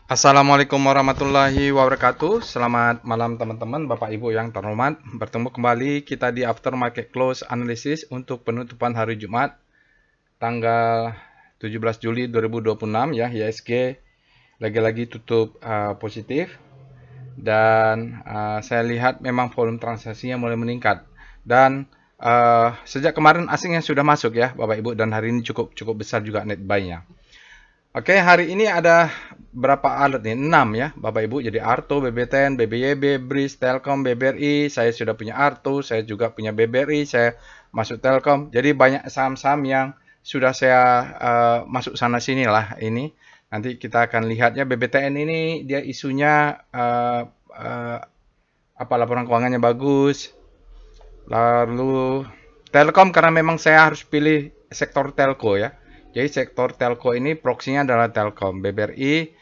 Assalamualaikum warahmatullahi wabarakatuh. Selamat malam teman-teman, Bapak Ibu yang terhormat. Bertemu kembali kita di Aftermarket Close Analysis untuk penutupan hari Jumat tanggal 17 Juli 2026 ya. IHSG lagi-lagi tutup positif dan saya lihat memang volume transaksinya mulai meningkat. Dan sejak kemarin asing yang sudah masuk ya, Bapak Ibu, dan hari ini cukup besar juga net buy-nya. Oke, hari ini ada berapa alat nih? 6 ya, Bapak Ibu. Jadi Arto, BBTN, BBYB, BRIS, Telkom, BBRI. Saya sudah punya Arto, saya juga punya BBRI, saya masuk Telkom. Jadi banyak saham-saham yang sudah saya masuk sana sini lah ini. Nanti kita akan lihatnya BBTN ini dia isunya apa laporan keuangannya bagus. Lalu Telkom karena memang saya harus pilih sektor telco ya. Jadi sektor telco ini proksinya adalah Telkom. BBRI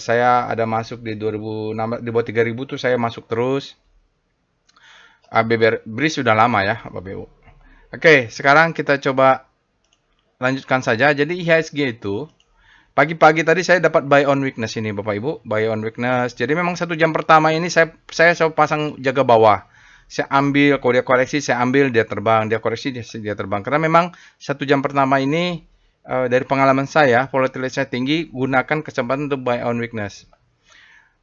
saya ada masuk di 2016 di bawah 3000 tuh saya masuk terus. BBRI sudah lama ya, Bapak Ibu. Oke, sekarang kita coba lanjutkan saja. Jadi IHSG itu pagi-pagi tadi saya dapat buy on weakness ini Bapak Ibu, buy on weakness. Jadi memang 1 jam pertama ini saya pasang jaga bawah. Saya ambil, kalau dia koreksi saya ambil, dia terbang, dia koreksi dia terbang. Karena memang 1 jam pertama ini dari pengalaman saya, volatilitasnya tinggi, gunakan kesempatan untuk buy on weakness.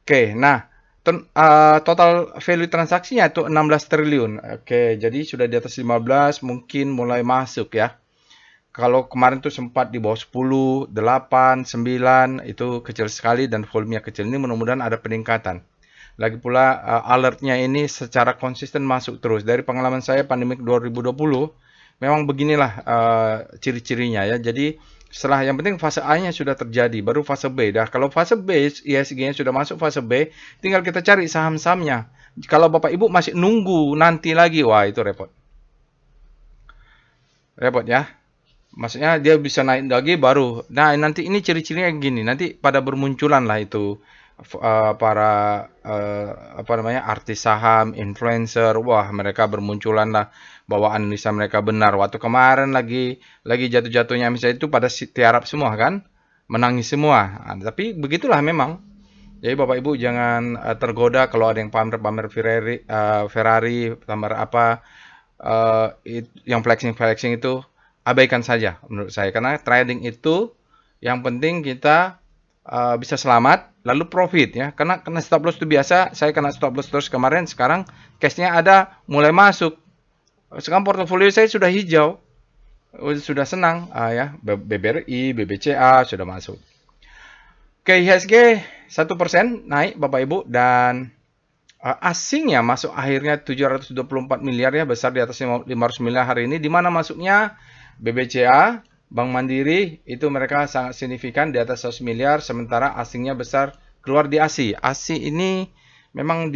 Oke, nah total value transaksinya itu 16 triliun. Oke, jadi sudah di atas 15, mungkin mulai masuk ya. Kalau kemarin tuh sempat di bawah 10, 8, 9, itu kecil sekali dan volumenya kecil. Ini mudah-mudahan ada peningkatan. Lagi pula alertnya ini secara konsisten masuk terus. Dari pengalaman saya pandemik 2020, memang beginilah ciri-cirinya ya. Jadi setelah yang penting fase A-nya sudah terjadi, baru fase B. Dah kalau fase B, IHSG-nya sudah masuk fase B, tinggal kita cari saham-sahamnya. Kalau Bapak Ibu masih nunggu nanti lagi, wah itu repot. Repot ya. Maksudnya dia bisa naik lagi baru. Nah, nanti ini ciri-cirinya gini. Nanti pada bermunculan lah itu para apa namanya artis saham, influencer. Wah, mereka bermunculan lah bahwa analisa mereka benar. Waktu kemarin lagi jatuh-jatuhnya misalnya itu pada tiarap semua kan, menangis semua. Nah, tapi begitulah memang. Jadi Bapak Ibu jangan tergoda kalau ada yang pamer-pamer Ferrari, pamer apa yang flexing-flexing itu abaikan saja menurut saya. Karena trading itu yang penting kita bisa selamat lalu profit ya. Karena kena stop loss itu biasa, saya kena stop loss terus kemarin, sekarang cashnya ada mulai masuk. Sekarang portofolio saya sudah hijau. Sudah senang ya, BBRI, BBCA sudah masuk. Oke, IHSG 1% naik Bapak Ibu dan asingnya masuk akhirnya 724 miliar ya, besar di atas 500 miliar hari ini. Di mana masuknya BBCA, Bank Mandiri, itu mereka sangat signifikan di atas 100 miliar, sementara asingnya besar keluar di ASI. ASI ini memang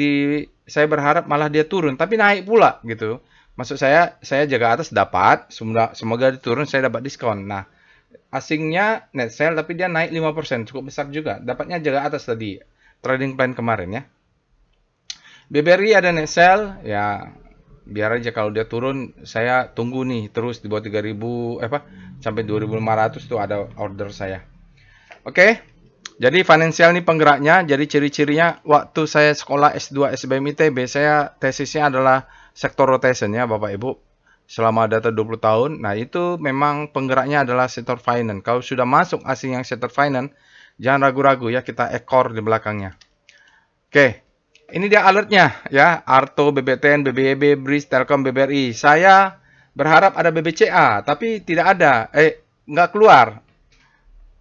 saya berharap malah dia turun, tapi naik pula gitu. Maksud saya jaga atas dapat, semoga turun saya dapat diskon. Nah, asingnya net sale tapi dia naik 5%, cukup besar juga. Dapatnya jaga atas tadi, trading plan kemarin ya. BBRI ada net sell ya, biar aja kalau dia turun saya tunggu nih terus di bawah 3000 sampai 2500 tuh ada order saya. Oke. Jadi finansial ini penggeraknya. Jadi ciri-cirinya waktu saya sekolah S2 SBM ITB, saya tesisnya adalah sektor rotation ya Bapak Ibu. Selama data 20 tahun. Nah, itu memang penggeraknya adalah sektor finance. Kalau sudah masuk asing yang sektor finance, jangan ragu-ragu ya, kita ekor di belakangnya. Oke. Ini dia alertnya ya, Arto, BBTN, BBYB, BRIS, Telkom, BBRI. Saya berharap ada BBCA, tapi tidak ada. Nggak keluar.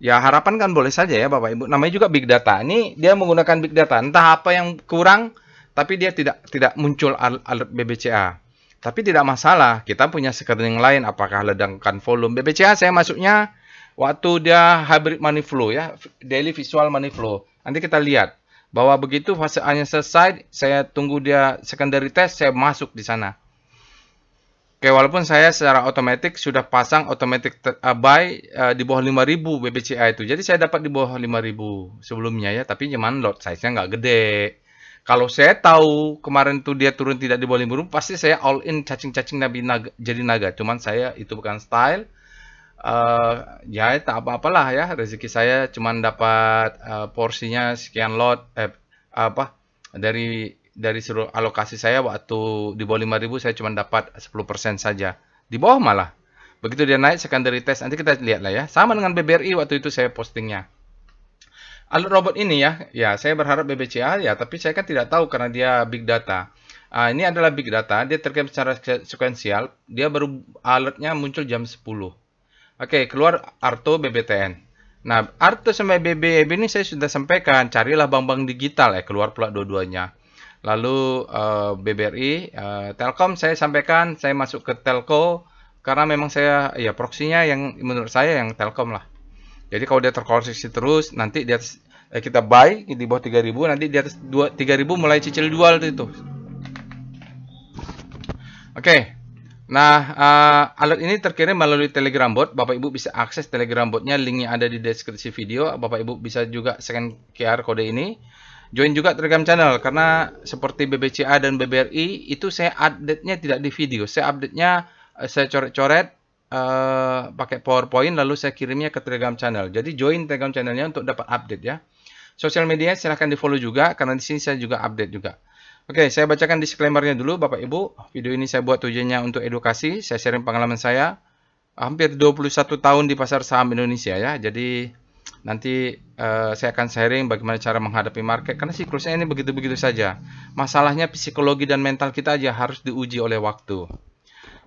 Ya harapan kan boleh saja ya Bapak Ibu. Namanya juga big data. Ini dia menggunakan big data. Entah apa yang kurang, tapi dia tidak muncul alert BBCA. Tapi tidak masalah. Kita punya screening lain. Apakah ledakan volume BBCA? Saya masuknya waktu dia hybrid money flow ya, daily visual money flow. Nanti kita lihat bahwa begitu fase A-nya selesai, saya tunggu dia secondary test, saya masuk di sana. Oke, walaupun saya secara otomatis sudah pasang automatic buy di bawah 5000 BBCA itu. Jadi saya dapat di bawah 5000 sebelumnya ya, tapi cuman lot size-nya nggak gede. Kalau saya tahu kemarin tuh dia turun tidak di bawah 5000, pasti saya all in cacing-cacing jadi naga. Cuman saya itu bukan style. Ya tak apa-apalah ya, rezeki saya cuman dapat porsinya sekian lot, apa dari seluruh alokasi saya waktu di bawah 5.000 saya cuma dapat 10% saja. Di bawah malah. Begitu dia naik secondary test, nanti kita lihat lah ya. Sama dengan BBRI waktu itu saya postingnya. Alat robot ini ya saya berharap BBCA ya, tapi saya kan tidak tahu karena dia big data. Ini adalah big data, dia terkirim secara sekuensial, dia baru alertnya muncul jam 10. Oke, keluar Arto BBTN. Nah, Arto sama BBB ini saya sudah sampaikan, carilah bank-bank digital, keluar pula dua-duanya. Lalu BBRI, Telkom saya sampaikan, saya masuk ke Telco, karena memang saya, ya proksinya yang menurut saya yang Telkom lah. Jadi kalau dia terkoreksi terus, nanti di atas kita buy di bawah 3.000, nanti di atas 3.000 mulai cicil jual itu. Oke. Nah, alat ini terkirim melalui Telegram bot. Bapak Ibu bisa akses Telegram botnya, linknya ada di deskripsi video. Bapak Ibu bisa juga scan QR kode ini. Join juga Telegram channel, karena seperti BBCA dan BBRI itu saya update-nya tidak di video. Saya update-nya saya coret-coret pakai PowerPoint, lalu saya kirimnya ke Telegram channel. Jadi join Telegram channelnya untuk dapat update ya. Sosial media silahkan di follow juga, karena di sini saya juga update juga. Oke, saya bacakan disclaimer-nya dulu Bapak Ibu. Video ini saya buat tujuannya untuk edukasi, saya sharing pengalaman saya. Hampir 21 tahun di pasar saham Indonesia ya. Jadi nanti saya akan sharing bagaimana cara menghadapi market, karena siklusnya ini begitu-begitu saja. Masalahnya psikologi dan mental kita aja harus diuji oleh waktu.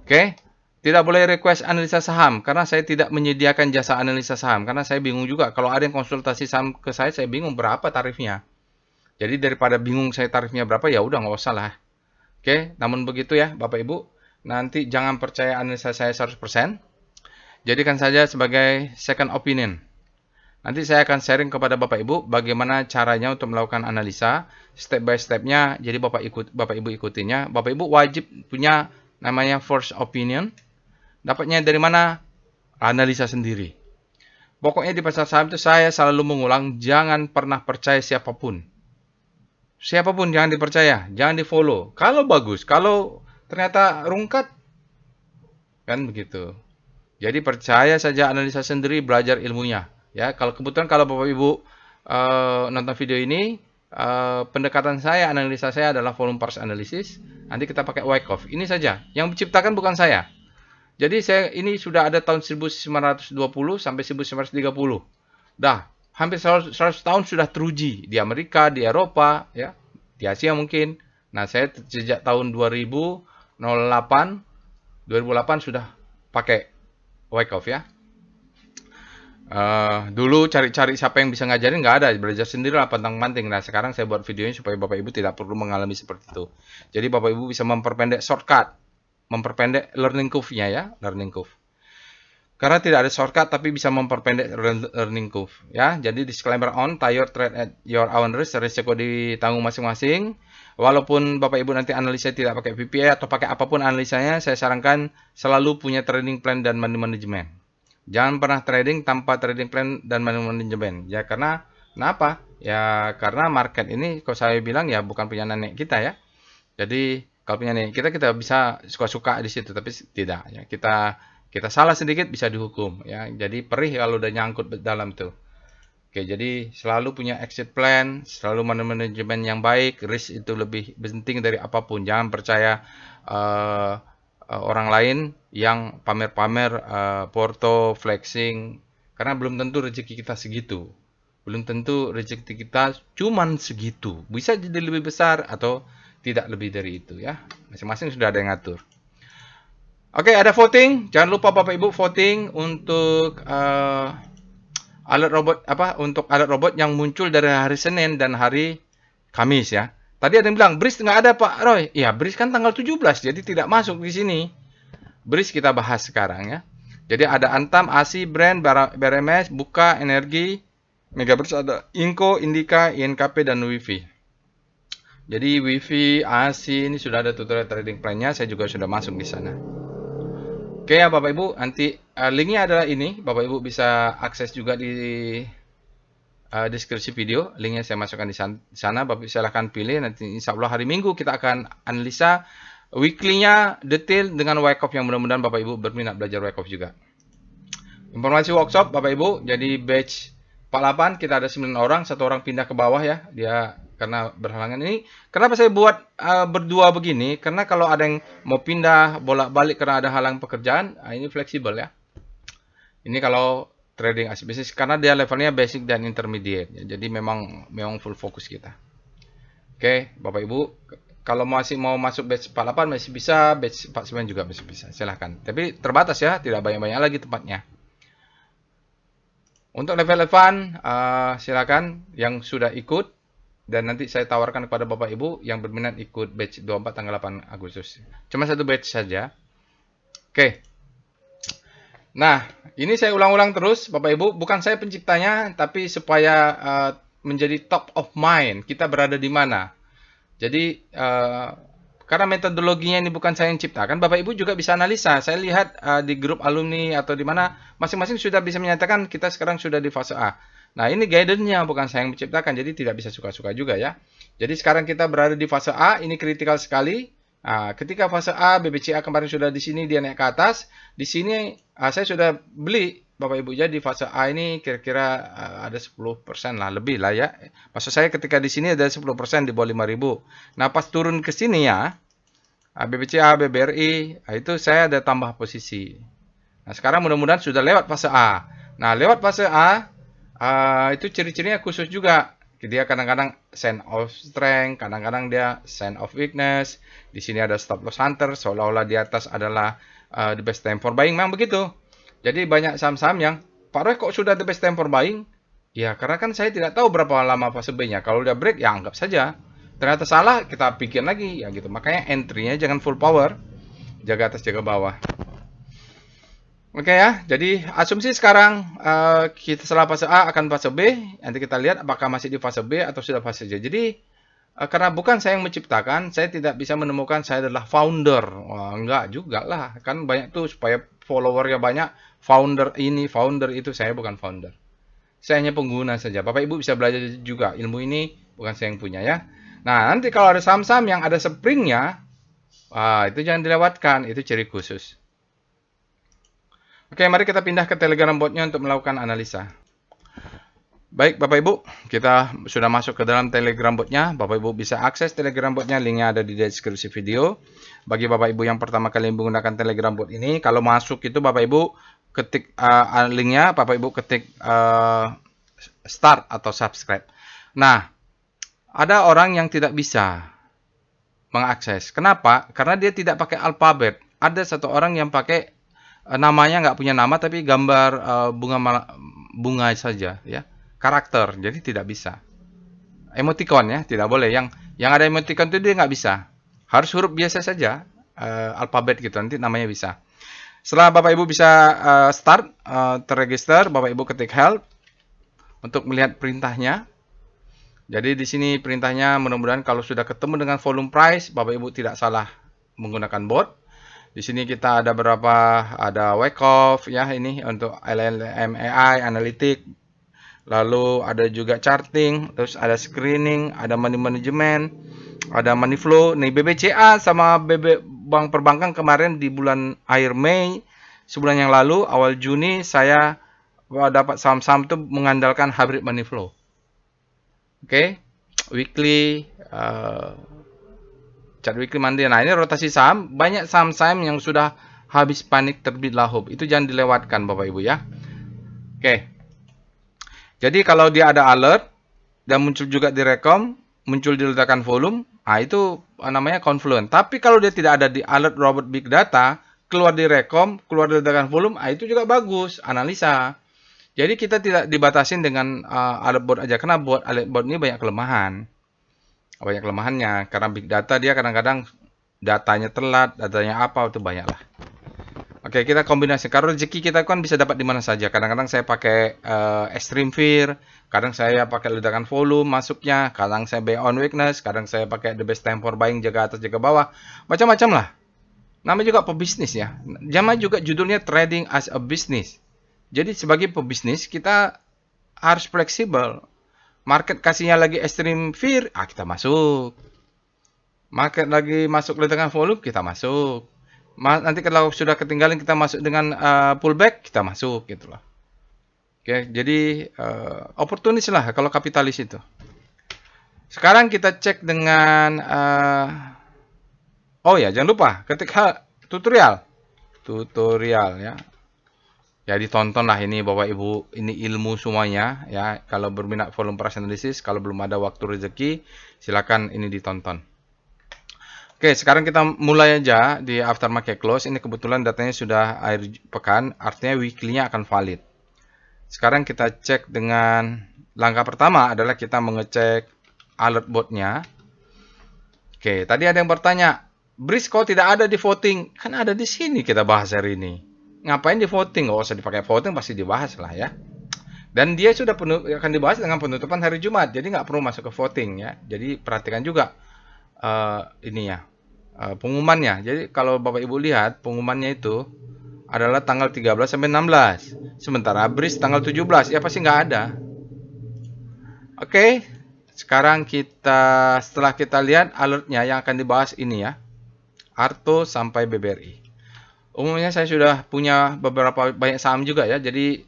Oke, tidak boleh request analisa saham, karena saya tidak menyediakan jasa analisa saham, karena saya bingung juga. Kalau ada yang konsultasi saham ke saya bingung berapa tarifnya. Jadi daripada bingung saya tarifnya berapa, ya udah nggak usah lah. Oke, namun begitu ya Bapak Ibu, nanti jangan percaya analisa saya 100%. Jadikan saja sebagai second opinion. Nanti saya akan sharing kepada Bapak Ibu bagaimana caranya untuk melakukan analisa step by stepnya. Jadi Bapak Ibu ikutinya. Bapak Ibu wajib punya namanya first opinion. Dapatnya dari mana? Analisa sendiri. Pokoknya di pasar saham itu saya selalu mengulang, jangan pernah percaya siapapun. Siapapun jangan dipercaya, jangan di follow. Kalau bagus, kalau ternyata rungkat, kan begitu. Jadi percaya saja, analisa sendiri, belajar ilmunya. Ya, kalau kebetulan kalau Bapak Ibu nonton video ini, pendekatan saya, analisa saya adalah volume parts analysis. Nanti kita pakai Wyckoff. Ini saja. Yang menciptakan bukan saya. Jadi saya ini sudah ada tahun 1920 sampai 1930. Dah, hampir 100 tahun sudah teruji di Amerika, di Eropa, ya, di Asia mungkin. Nah, saya sejak tahun 2008 sudah pakai Wyckoff ya. Dulu cari-cari siapa yang bisa ngajarin, nggak ada, belajar sendiri lah pantang-panting. Nah, sekarang saya buat videonya supaya Bapak Ibu tidak perlu mengalami seperti itu. Jadi Bapak Ibu bisa memperpendek shortcut, memperpendek learning curve-nya ya, learning curve. Karena tidak ada shortcut tapi bisa memperpendek learning curve ya. Jadi disclaimer on, tie your trade at your own risk, risiko ditanggung masing-masing. Walaupun Bapak Ibu nanti analisa tidak pakai VPA atau pakai apapun analisanya, saya sarankan selalu punya trading plan dan money management. Jangan pernah trading tanpa trading plan dan money management. Ya karena kenapa? Ya karena market ini kalau saya bilang ya bukan punya nenek kita ya. Jadi kalau punya nenek kita bisa suka-suka di situ, tapi tidak ya. Kita salah sedikit bisa dihukum ya. Jadi perih kalau udah nyangkut dalam tuh. Oke, jadi selalu punya exit plan, selalu manajemen yang baik, risk itu lebih penting dari apapun. Jangan percaya orang lain yang pamer-pamer porto, flexing, karena belum tentu rezeki kita segitu. Belum tentu rezeki kita cuman segitu. Bisa jadi lebih besar atau tidak lebih dari itu ya. Masing-masing sudah ada yang ngatur. Oke, ada voting. Jangan lupa Bapak Ibu voting untuk alat robot untuk alat robot yang muncul dari hari Senin dan hari Kamis ya. Tadi ada yang bilang BRIS nggak ada Pak Roy. Iya, BRIS kan tanggal 17, jadi tidak masuk di sini. BRIS kita bahas sekarang ya. Jadi ada Antam, ASI, Brand, BRMS, Buka, Energi, Megabrits, ada Inco, Indika, INKP, dan WIFI. Jadi WIFI, ASI ini sudah ada tutorial trading plan-nya, saya juga sudah masuk di sana. Oke ya Bapak Ibu, nanti linknya adalah ini. Bapak Ibu bisa akses juga di deskripsi video. Linknya saya masukkan di sana. Bapak Ibu silahkan pilih. Nanti insya Allah hari Minggu kita akan analisa weekly-nya detail dengan Wyckoff yang mudah-mudahan Bapak Ibu berminat belajar Wyckoff juga. Informasi workshop Bapak Ibu, jadi batch 48 kita ada 9 orang, satu orang pindah ke bawah ya, dia karena berhalangan ini. Kenapa saya buat berdua begini? Karena kalau ada yang mau pindah bolak-balik karena ada halang pekerjaan, ini fleksibel ya. Ini kalau trading aset bisnis karena dia levelnya basic dan intermediate. Ya, jadi memang full fokus kita. Oke, Bapak Ibu, kalau masih mau masuk batch 48 masih bisa, batch 49 juga masih bisa. Silahkan. Tapi terbatas ya, tidak banyak-banyak lagi tempatnya. Untuk level advance, silakan yang sudah ikut dan nanti saya tawarkan kepada Bapak Ibu yang berminat ikut batch 24 tanggal 8 Agustus. Cuma satu batch saja. Oke. Nah, ini saya ulang-ulang terus Bapak Ibu, bukan saya penciptanya, tapi supaya menjadi top of mind, kita berada di mana. Jadi karena metodologinya ini bukan saya yang ciptakan, Bapak Ibu juga bisa analisa. Saya lihat di grup alumni atau di mana masing-masing sudah bisa menyatakan kita sekarang sudah di fase A. Nah, ini guidance-nya bukan saya yang menciptakan, jadi tidak bisa suka-suka juga ya. Jadi sekarang kita berada di fase A, ini kritikal sekali. Nah, ketika fase A, BBCA kemarin sudah di sini, dia naik ke atas. Di sini saya sudah beli Bapak Ibu, jadi fase A ini kira-kira ada 10% lah, lebih lah ya. Maksud saya ketika di sini ada 10% di bawah 5.000. Nah, pas turun ke sini ya, BBCA, BBRI, itu saya ada tambah posisi. Nah, sekarang mudah-mudahan sudah lewat fase A. Nah, lewat fase A, itu ciri-cirinya khusus juga. Dia kadang-kadang sign of strength, kadang-kadang dia sign of weakness. Di sini ada stop loss hunter, seolah-olah di atas adalah the best time for buying. Memang begitu. Jadi banyak saham-saham yang, Pak Roy kok sudah the best time for buying? Ya, karena kan saya tidak tahu berapa lama fase B-nya. Kalau udah break, ya anggap saja. Ternyata salah, kita pikir lagi. Ya gitu. Makanya entry-nya jangan full power. Jaga atas, jaga bawah. Oke ya, jadi asumsi sekarang kita setelah fase A akan fase B. Nanti kita lihat apakah masih di fase B atau sudah fase C. Jadi karena bukan saya yang menciptakan, saya tidak bisa menemukan saya adalah founder. Wah, enggak juga lah. Kan banyak tuh supaya followernya banyak. Founder ini, founder itu. Saya bukan founder. Saya hanya pengguna saja. Bapak Ibu bisa belajar juga. Ilmu ini bukan saya yang punya ya. Nah, nanti kalau ada saham-saham yang ada springnya, itu jangan dilewatkan. Itu ciri khusus. Oke, mari kita pindah ke Telegram botnya untuk melakukan analisa. Baik, Bapak Ibu, kita sudah masuk ke dalam Telegram botnya. Bapak Ibu bisa akses Telegram botnya, linknya ada di deskripsi video. Bagi Bapak Ibu yang pertama kali menggunakan Telegram bot ini, kalau masuk itu Bapak Ibu ketik linknya, Bapak Ibu ketik start atau subscribe. Nah, ada orang yang tidak bisa mengakses. Kenapa? Karena dia tidak pakai alfabet. Ada satu orang yang pakai namanya nggak punya nama tapi gambar bunga saja ya, karakter, jadi tidak bisa. Emoticon ya, tidak boleh. Yang ada emoticon itu dia nggak bisa, harus huruf biasa saja, alfabet gitu, nanti namanya bisa. Setelah Bapak Ibu bisa start terregister, Bapak Ibu ketik help untuk melihat perintahnya. Jadi di sini perintahnya, mudah-mudahan kalau sudah ketemu dengan volume price, Bapak Ibu tidak salah menggunakan bot. Di sini kita ada ada wake off ya, ini untuk LLM AI, analitik. Lalu ada juga charting, terus ada screening, ada money management, ada money flow. Nih BBCA sama bank perbankan kemarin di bulan akhir Mei, sebulan yang lalu, awal Juni saya dapat saham-saham itu mengandalkan hybrid money flow. Oke, weekly, chart weekly Monday. Nah, ini rotasi saham. Banyak saham-saham yang sudah habis panik terbit lahub. Itu jangan dilewatkan Bapak Ibu ya. Oke. Jadi kalau dia ada alert dan muncul juga di rekom, muncul di ledakan volume, itu namanya confluent. Tapi kalau dia tidak ada di alert robot big data, keluar di rekom, keluar di ledakan volume, itu juga bagus analisa. Jadi kita tidak dibatasin dengan alert bot aja, karena alert bot ini banyak kelemahan. Banyak kelemahannya, karena big data dia kadang-kadang datanya telat, datanya apa, itu banyak lah. Oke, kita kombinasi. Karena rezeki kita kan bisa dapat di mana saja. Kadang-kadang saya pakai extreme fear, kadang saya pakai ledakan volume masuknya, kadang saya buy on weakness, kadang saya pakai the best time for buying, jaga atas jaga bawah, macam-macam lah. Namanya juga pebisnis ya. Namanya juga judulnya trading as a business. Jadi sebagai pebisnis kita harus fleksibel. Market kasihnya lagi extreme fear, kita masuk. Market lagi masuk ledakan volume, kita masuk. Nanti kalau sudah ketinggalan kita masuk dengan pullback, kita masuk gitu loh. Oke, jadi oportunis lah kalau kapitalis itu. Sekarang kita cek dengan oh ya, jangan lupa ketika tutorial ya. Ya ditonton lah ini Bapak Ibu, ini ilmu semuanya ya. Kalau berminat volume price analysis, kalau belum ada waktu rezeki, silakan ini ditonton. Oke, sekarang kita mulai aja di aftermarket close. Ini kebetulan datanya sudah akhir pekan, artinya weekly-nya akan valid. Sekarang kita cek dengan langkah pertama adalah kita mengecek alert bot-nya. Oke, tadi ada yang bertanya, Breeze kok tidak ada di voting? Kan ada di sini kita bahas hari ini. Ngapain di voting? Nggak usah dipakai voting, pasti dibahas lah ya. Dan dia sudah akan dibahas dengan penutupan hari Jumat, jadi nggak perlu masuk ke voting ya. Jadi perhatikan juga ini ya pengumumannya. Jadi kalau Bapak Ibu lihat pengumumannya itu adalah tanggal 13 sampai 16. Sementara Breeze tanggal 17, ya pasti nggak ada. Oke, sekarang setelah kita lihat alertnya yang akan dibahas ini ya, Arto sampai BBRI. Umumnya saya sudah punya beberapa banyak saham juga ya. Jadi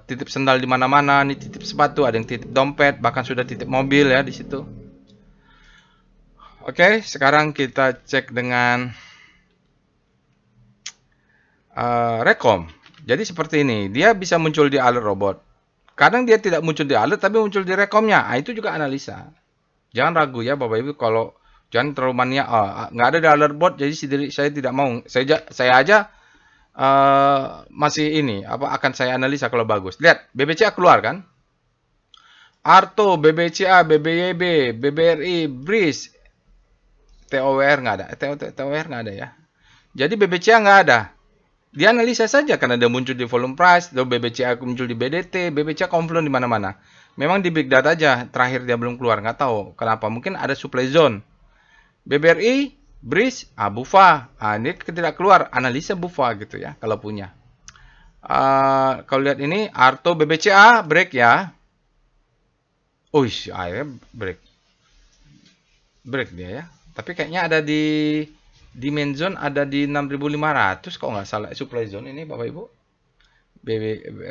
titip sendal di mana-mana, nih titip sepatu, ada yang titip dompet, bahkan sudah titip mobil ya di situ. Oke, sekarang kita cek dengan Rekom. Jadi seperti ini, dia bisa muncul di alert robot. Kadang dia tidak muncul di alert, tapi muncul di rekomnya. Nah, itu juga analisa. Jangan ragu ya Bapak Ibu, kalau jangan terlalu mania. Nggak ada di alert bot, jadi saya tidak mau. Saya aja masih ini akan saya analisa kalau bagus. Lihat BBCA keluar kan, Arto, BBCA, BBYB, BBRI, Breeze, TOWR nggak ada. TOWR nggak ada ya. Jadi BBCA nggak ada. Dia analisa saja karena dia muncul di volume price, lalu BBCA muncul di BDT, BBCA confluent di mana-mana. Memang di big data aja terakhir dia belum keluar, nggak tahu kenapa. Mungkin ada supply zone. BBRI, Breeze, Bufa. Ini tidak keluar, analisa Bufa gitu ya kalau punya. Kalau lihat ini Arto BBCA break ya. Akhirnya break dia ya. Tapi kayaknya ada di main zone ada di 6.500 kok nggak salah supply zone ini Bapak Ibu.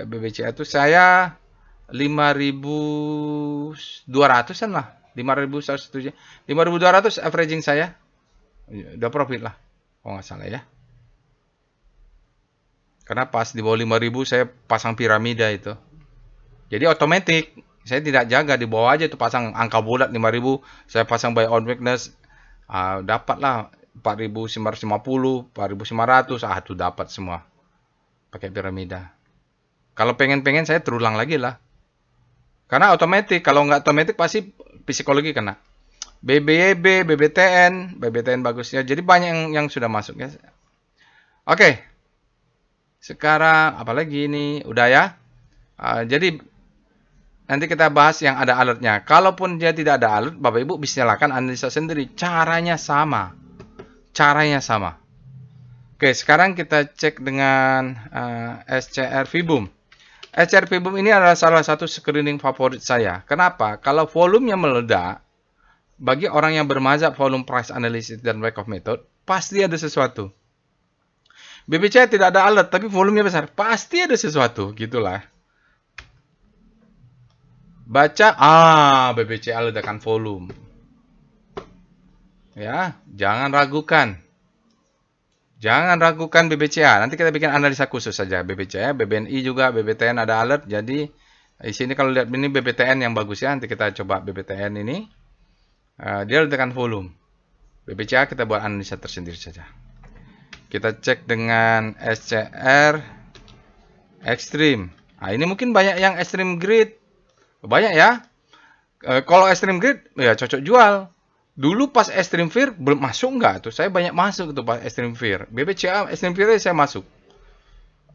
BBCA itu saya 5.200-an lah. 5.107. 5.200 averaging saya. Udah profit lah. Kok nggak salah ya. Karena pas di bawah 5.000 saya pasang piramida itu. Jadi otomatis saya tidak jaga, di bawah aja itu pasang angka bulat 5.000, saya pasang buy on weakness. Dapatlah 4.950, 4.900, itu dapat semua. Pakai piramida. Kalau pengen-pengen saya terulang lagi lah. Karena otomatis, kalau nggak otomatis pasti psikologi kena. BBYB, BBTN bagusnya. Jadi banyak yang sudah masuk ya. Oke. Sekarang apalagi ini? Udah ya. Jadi nanti kita bahas yang ada alertnya. Kalaupun dia tidak ada alert, Bapak Ibu bisa nyalakan analisa sendiri. Caranya sama. Oke, sekarang kita cek dengan SCR Vibum. SCR Vibum ini adalah salah satu screening favorit saya. Kenapa? Kalau volumenya meledak, bagi orang yang bermazhab volume price analysis dan wake-up method, pasti ada sesuatu. BBCA tidak ada alert, tapi volumenya besar. Pasti ada sesuatu, gitulah. Baca, BBCA ledakan volume. Ya, jangan ragukan. Jangan ragukan BBCA. Nanti kita bikin analisa khusus saja. BBCA, BBNI juga, BBTN ada alert. Jadi, di sini kalau lihat ini BBTN yang bagus ya. Nanti kita coba BBTN ini. Dia ledakan volume. BBCA kita buat analisa tersendiri saja. Kita cek dengan SCR Extreme. Ini mungkin banyak yang Extreme Grid. Banyak ya. Kalau Extreme Grid ya cocok jual. Dulu pas Extreme Fear belum masuk nggak tuh? Saya banyak masuk tuh pas Extreme Fear. BBCA Extreme Fear saya masuk.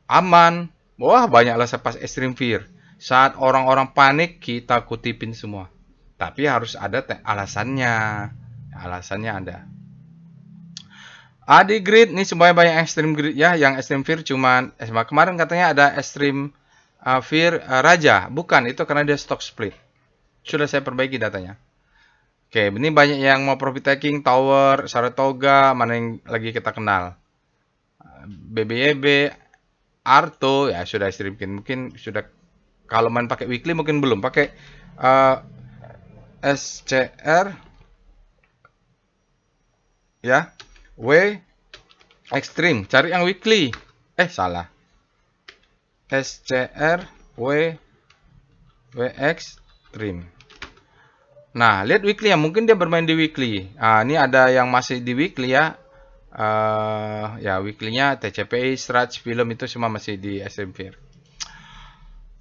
Aman. Wah, banyaklah pas Extreme Fear. Saat orang-orang panik kita kutipin semua. Tapi harus ada alasannya. Alasannya ada. Di grid nih semuanya banyak Extreme Grid ya. Yang Extreme Fear cuman kemarin katanya ada Extreme Fear Raja. Bukan, itu karena dia stock split. Sudah saya perbaiki datanya. Oke, ini banyak yang mau profit taking, Tower, Saratoga, mana yang lagi kita kenal. BBYB, Arto ya sudah istri bikin, mungkin sudah. Kalau main pakai weekly mungkin belum pakai eh, SCR ya, W Extreme, cari yang weekly. Salah. SCR W Extreme. Nah, lihat weekly ya, mungkin dia bermain di weekly. Ini ada yang masih di weekly ya. Ya weekly-nya TCPI, Stratch, film itu semua masih di SMFIR.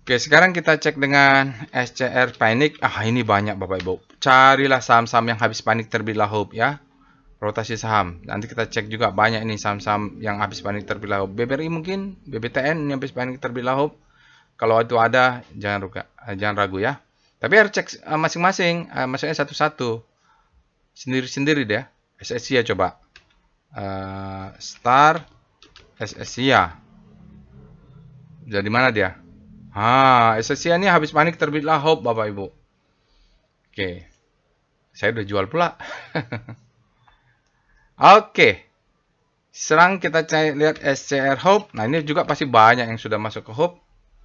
Oke, sekarang kita cek dengan SCR Panic. Ini banyak Bapak Ibu. Carilah saham-saham yang habis panik terlebih dahulu ya. Rotasi saham. Nanti kita cek juga banyak ini saham-saham yang habis panik terlebih dahulu. BBRI mungkin, BBTN yang habis panik terlebih dahulu. Kalau itu ada, jangan ragu ya. Tapi harus cek masing-masing, maksudnya satu-satu, sendiri-sendiri deh. SSI ya coba. Star SSI ya. Jadi mana dia? SSI ini habis panik terbit lahop Bapak Ibu. Oke. Saya udah jual pula. Oke. Serang kita cari lihat SCR Hope. Nah, ini juga pasti banyak yang sudah masuk ke Hope.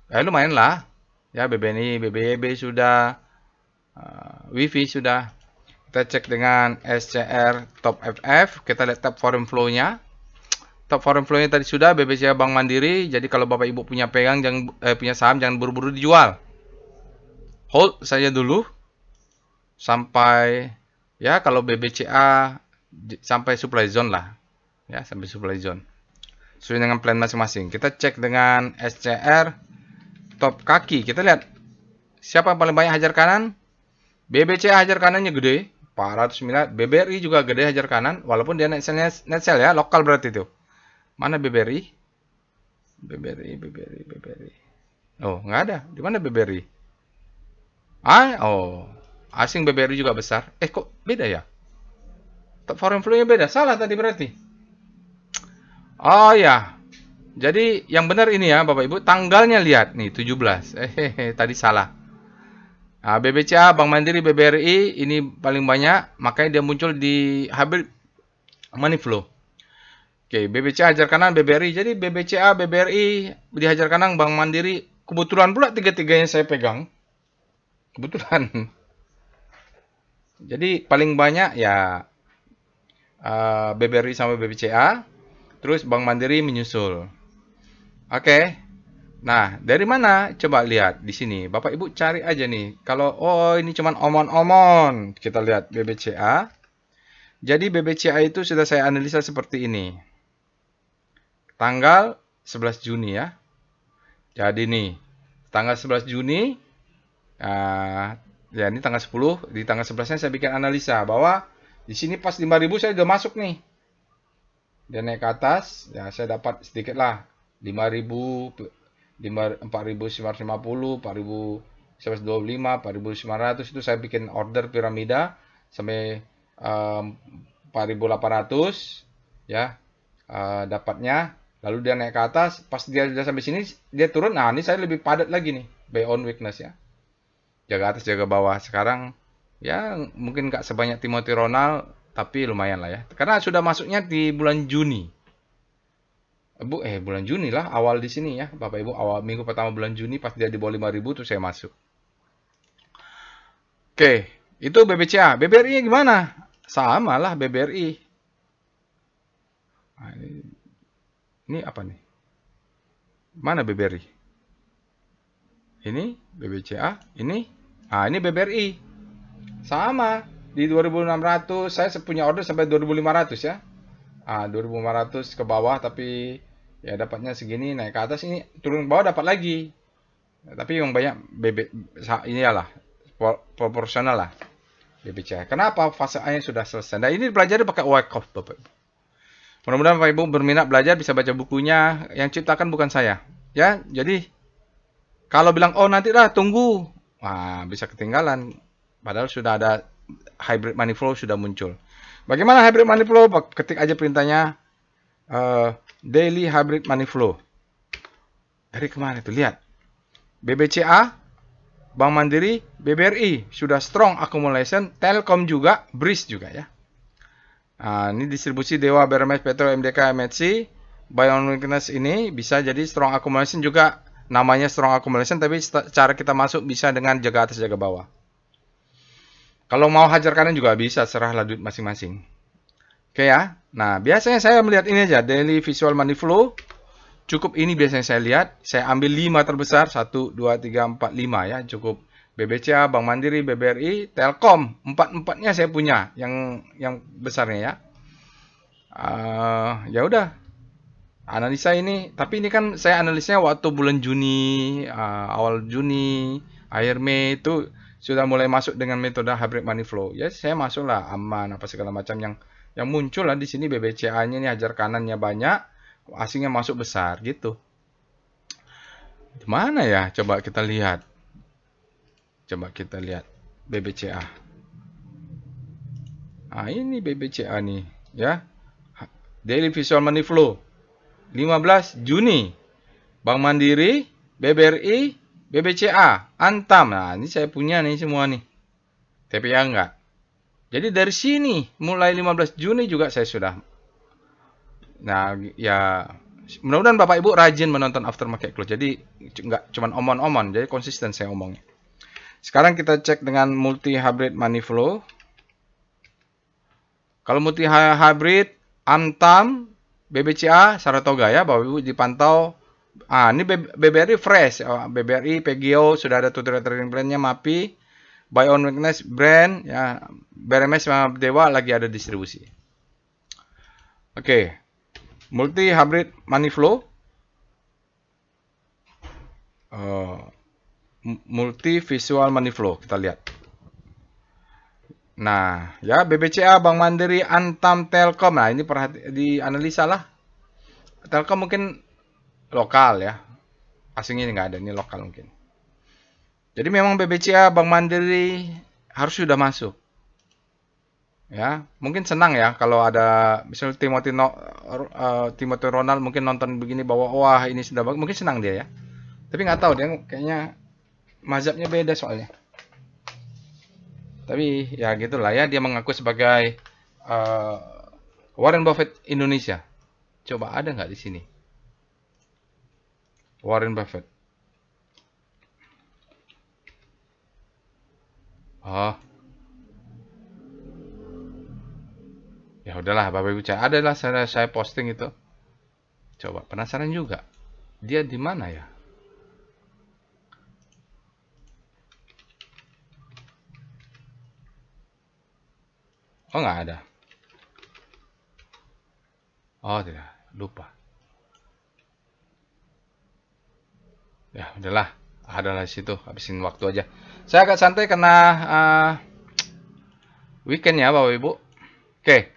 Lumayan lah. Ya, BBNI, BBYB sudah. Wifi sudah. Kita cek dengan SCR Top FF. Kita lihat top foreign flow-nya. Top foreign flow-nya tadi sudah. BBCA Bank Mandiri. Jadi kalau Bapak Ibu punya pegang, punya saham, jangan buru-buru dijual. Hold saja dulu. Sampai, ya kalau BBCA sampai supply zone lah. Ya, sampai supply zone. Sesuai dengan plan masing-masing. Kita cek dengan SCR top kaki. Kita lihat siapa yang paling banyak hajar kanan. BBCA hajar kanannya gede, 400 miliar. BBRI juga gede hajar kanan, walaupun dia net sell ya, lokal berarti itu. Mana BBRI? BBRI. Oh, nggak ada. Di mana BBRI? Asing BBRI juga besar. Kok beda ya? Top foreign flow-nya beda. Salah tadi berarti. Oh ya. Jadi yang benar ini ya Bapak Ibu, tanggalnya lihat nih 17. Tadi salah. BBCA, Bank Mandiri, BBRI ini paling banyak, makanya dia muncul di hybrid money flow. Oke, BBCA hajar kanan, BBRI. Jadi BBCA, BBRI dihajar kanan, Bank Mandiri. Kebetulan pula tiga-tiganya saya pegang. Kebetulan. Jadi paling banyak ya BBRI sama BBCA. Terus Bank Mandiri menyusul. Oke. Nah, dari mana? Coba lihat di sini. Bapak Ibu cari aja nih. Kalau ini cuman omon-omon, kita lihat BBCA. Jadi BBCA itu sudah saya analisa seperti ini. Tanggal 11 Juni ya. Jadi nih, tanggal 11 Juni ya ini tanggal 10, di tanggal 11-nya saya bikin analisa bahwa di sini pas 5.000 saya udah masuk nih. Dia naik ke atas, ya saya dapat sedikit lah. 5.000, 4.950, 4.125, 4.900 itu saya bikin order piramida sampai 4.800 ya dapatnya. Lalu dia naik ke atas, pas dia sudah sampai sini dia turun. Nah, ini saya lebih padat lagi nih, buy on weakness ya. Jaga atas, jaga bawah. Sekarang ya mungkin nggak sebanyak Timothy Ronald, tapi lumayan lah ya. Karena sudah masuknya di bulan Juni. Bulan Juni lah awal di sini ya Bapak Ibu, awal minggu pertama bulan Juni pas dia di bawah 5.000 tuh saya masuk. Oke, itu BBCA. BBRI gimana? Sama lah BBRI. Nah, ini apa nih? Mana BBRI? Ini BBCA, ini BBRI. Sama di 2.600, saya punya order sampai 2.500 ya. 2.500 ke bawah, tapi ya dapatnya segini, naik ke atas, ini turun ke bawah dapat lagi. Tapi yang banyak ini lah proporsional lah BBCA. Kenapa? Fase A nya sudah selesai. Nah, ini belajar pakai Wyckoff Bapak Ibu. Mudah-mudahan Bapak Ibu berminat belajar bisa baca bukunya. Yang ciptakan bukan saya. Ya, jadi kalau bilang nanti lah tunggu, bisa ketinggalan. Padahal sudah ada hybrid money flow sudah muncul. Bagaimana hybrid money flow? Ketik aja perintahnya daily hybrid money flow. Dari kemana itu? Lihat. BBCA, Bank Mandiri, BBRI sudah strong accumulation, Telkom juga, BRIS juga ya. Ini distribusi Dewa, BRMS, Petro, MDK, MHC. buy on weakness ini bisa jadi strong accumulation juga, namanya strong accumulation, tapi cara kita masuk bisa dengan jaga atas jaga bawah. Kalau mau hajar kanan juga bisa, serahlah duit masing-masing. Oke ya. Nah, biasanya saya melihat ini aja, daily visual money flow. Cukup ini biasanya saya lihat. Saya ambil 5 terbesar, 1, 2, 3, 4, 5 ya. Cukup BBCA, Bank Mandiri, BBRI, Telkom. Empat-empatnya saya punya yang besarnya ya. Ya udah, analisa ini. Tapi ini kan saya analisnya waktu bulan Juni, awal Juni, akhir Mei itu sudah mulai masuk dengan metode hybrid money flow. Ya saya masuklah aman apa segala macam yang muncul lah di sini BBCA-nya ini hajar kanannya banyak, asingnya masuk besar gitu. Mana ya? Coba kita lihat. Coba kita lihat BBCA. Ah ini BBCA nih ya. Daily Visual Money Flow 15 Juni. Bank Mandiri, BBRI, BBCA, Antam. Nah, ini saya punya nih semua nih. TPA enggak. Jadi dari sini mulai 15 Juni juga saya sudah. Nah, ya mudah-mudahan Bapak Ibu rajin menonton Aftermarket Close. Jadi enggak cuma omon-omon, jadi konsisten saya omongnya. Sekarang kita cek dengan multi hybrid money flow. Kalau multi hybrid, Antam, BBCA, Saratoga ya, Bapak Ibu dipantau. Ini BBRI fresh, BBRI, PGO sudah ada tutorial trading plan-nya, MAPI, Buy on Weakness, Brand, ya, BRMS sama Dewa lagi ada distribusi. Oke, multi hybrid money flow, multi visual money flow, kita lihat. Nah, ya BBCA, Bank Mandiri, Antam, Telkom. Nah, ini dianalisa lah. Telkom mungkin lokal ya. Asingnya nggak ada, ini lokal mungkin. Jadi memang BBCA, Bank Mandiri harus sudah masuk. Ya, mungkin senang ya kalau ada misalnya Timothy Ronald mungkin nonton begini bahwa wah ini sudah bagus, mungkin senang dia ya. Tapi nggak tahu dia kayaknya mazhabnya beda soalnya. Tapi ya gitulah ya, dia mengaku sebagai Warren Buffett Indonesia. Coba ada nggak di sini? Warren Buffett. Oh, ya udahlah Bapak Ibu cari. Adalah saya posting itu. Coba penasaran juga. Dia di mana ya? Oh nggak ada. Oh tidak, lupa. Ya udahlah, adalah di situ. Habisin waktu aja. Saya agak santai karena weekend ya Bapak Ibu. Oke.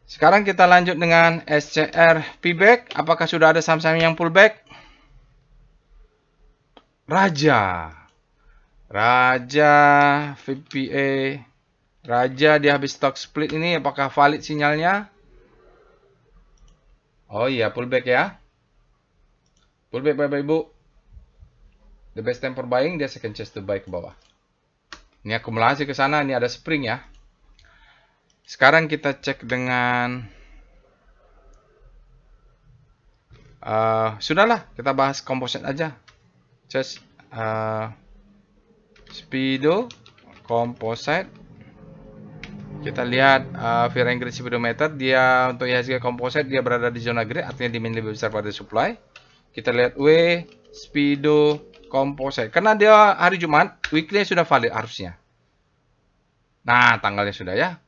Sekarang kita lanjut dengan SCR pullback. Apakah sudah ada saham-saham yang pullback? Raja. Raja VPA. Raja dia habis stock split ini apakah valid sinyalnya? Oh iya, pullback ya. Pullback Bapak Ibu. The best time for buying, dia second chance to buy ke bawah. Ini akumulasi ke sana, ini ada spring ya. Sekarang kita cek dengan sudahlah, kita bahas composite aja. Just Speedo composite. Kita lihat varying grid speedometer, dia untuk IHSG composite dia berada di zona grid, artinya demand lebih besar pada supply. Kita lihat W Speedo composite. Karena dia hari Jumat, weekly sudah valid harusnya. Nah, tanggalnya sudah ya.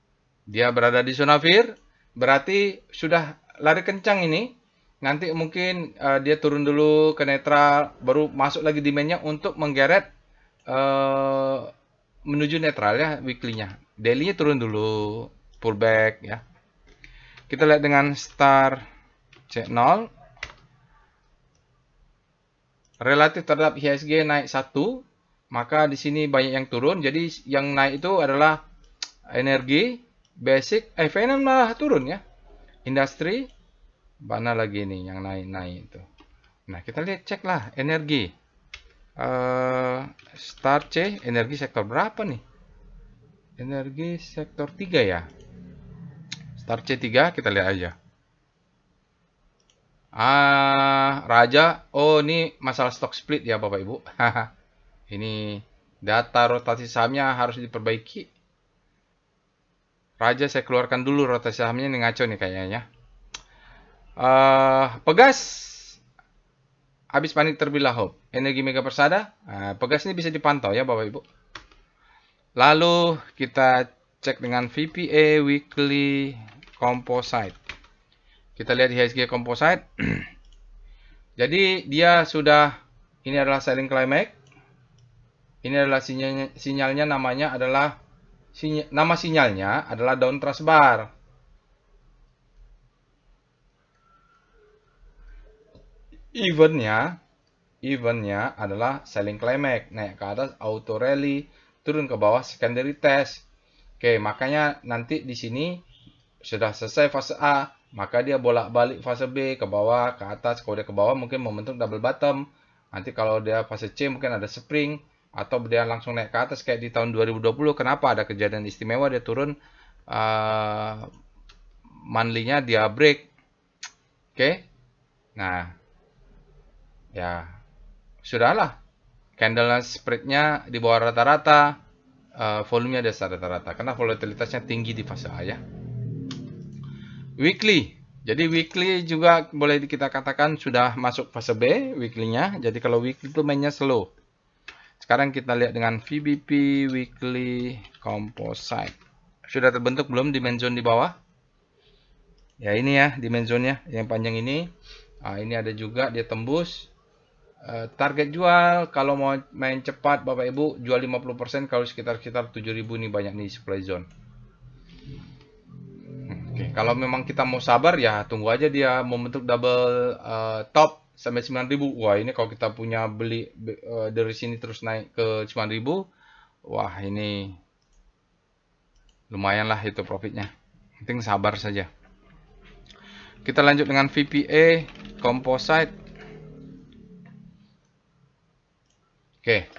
Dia berada di zona fear, berarti sudah lari kencang ini. Nanti mungkin dia turun dulu ke netral, baru masuk lagi demandnya untuk menggeret menuju netral ya weekly-nya. Daily-nya turun dulu, pullback ya. Kita lihat dengan star C0. Relatif terhadap IHSG naik 1, maka di sini banyak yang turun. Jadi yang naik itu adalah energi, basic, finance malah turun ya. Industri, mana lagi nih yang naik-naik itu. Nah, kita lihat cek lah energi. Star C, energi sektor berapa nih? Energi sektor 3 ya. Star C3 kita lihat aja. Raja. Oh, ini masalah stock split ya Bapak Ibu. Ini data rotasi sahamnya harus diperbaiki. Raja saya keluarkan dulu rotasi sahamnya, ini ngaco nih kayaknya. Pegas habis panik terbelah hope. Energi Mega Persada. Pegas ini bisa dipantau ya Bapak Ibu. Lalu kita cek dengan VPA Weekly Composite. Kita lihat IHSG Composite. Jadi dia sudah, ini adalah selling climax. Ini adalah sinyalnya, namanya adalah nama sinyalnya adalah down trust bar. Eventnya adalah selling climax, naik ke atas auto rally, turun ke bawah secondary test. Oke, makanya nanti di sini sudah selesai fase A, maka dia bolak-balik fase B, ke bawah, ke atas. Kalau dia ke bawah mungkin membentuk double bottom. Nanti kalau dia fase C mungkin ada spring, atau dia langsung naik ke atas kayak di tahun 2020. Kenapa ada kejadian istimewa, dia turun, monthly-nya dia break. Oke. Nah, ya sudahlah. Candle spread-nya di bawah rata-rata, volumenya di atas rata-rata karena volatilitasnya tinggi di fase A ya. Weekly. Jadi weekly juga boleh kita katakan sudah masuk fase B weekly-nya. Jadi kalau weekly itu mainnya slow. Sekarang kita lihat dengan VBP Weekly Composite. Sudah terbentuk belum dimension di bawah? Ya ini ya dimensionnya yang panjang ini. Ini ada juga dia tembus. Target jual kalau mau main cepat Bapak Ibu jual 50%, kalau sekitar 7.000 nih banyak nih supply zone. Oke, kalau memang kita mau sabar ya tunggu aja dia membentuk double top sampai 9.000. Wah, ini kalau kita punya beli dari sini terus naik ke 9.000, wah ini lumayan lah itu profitnya. Penting sabar saja. Kita lanjut dengan VPA Composite. Oke.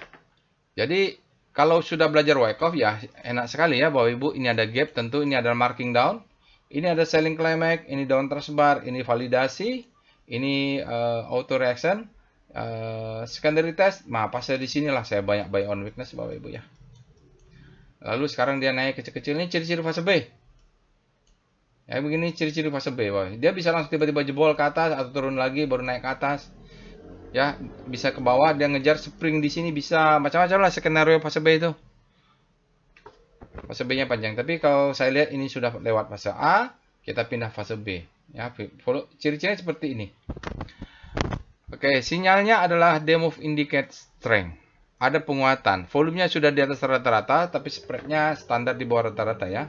Jadi kalau sudah belajar Wyckoff ya enak sekali ya Bapak Ibu. Ini ada gap, tentu ini ada marking down. Ini ada selling climax, ini down trust bar, ini validasi, ini auto reaction, secondary test. Nah, pas di sinilah saya banyak buy on weakness Bapak Ibu ya. Lalu sekarang dia naik kecil-kecil, ini ciri-ciri fase B. Ya begini ciri-ciri fase B, Bapak. Dia bisa langsung tiba-tiba jebol ke atas atau turun lagi baru naik ke atas. Ya, bisa ke bawah, dia ngejar spring di sini, bisa macam-macam lah skenario fase B itu. Fase B-nya panjang, tapi kalau saya lihat ini sudah lewat fase A, kita pindah fase B. Ya, ciri-cirinya seperti ini. Oke, sinyalnya adalah demove indicate strength. Ada penguatan. Volumenya sudah di atas rata-rata, tapi spreadnya standar di bawah rata-rata ya.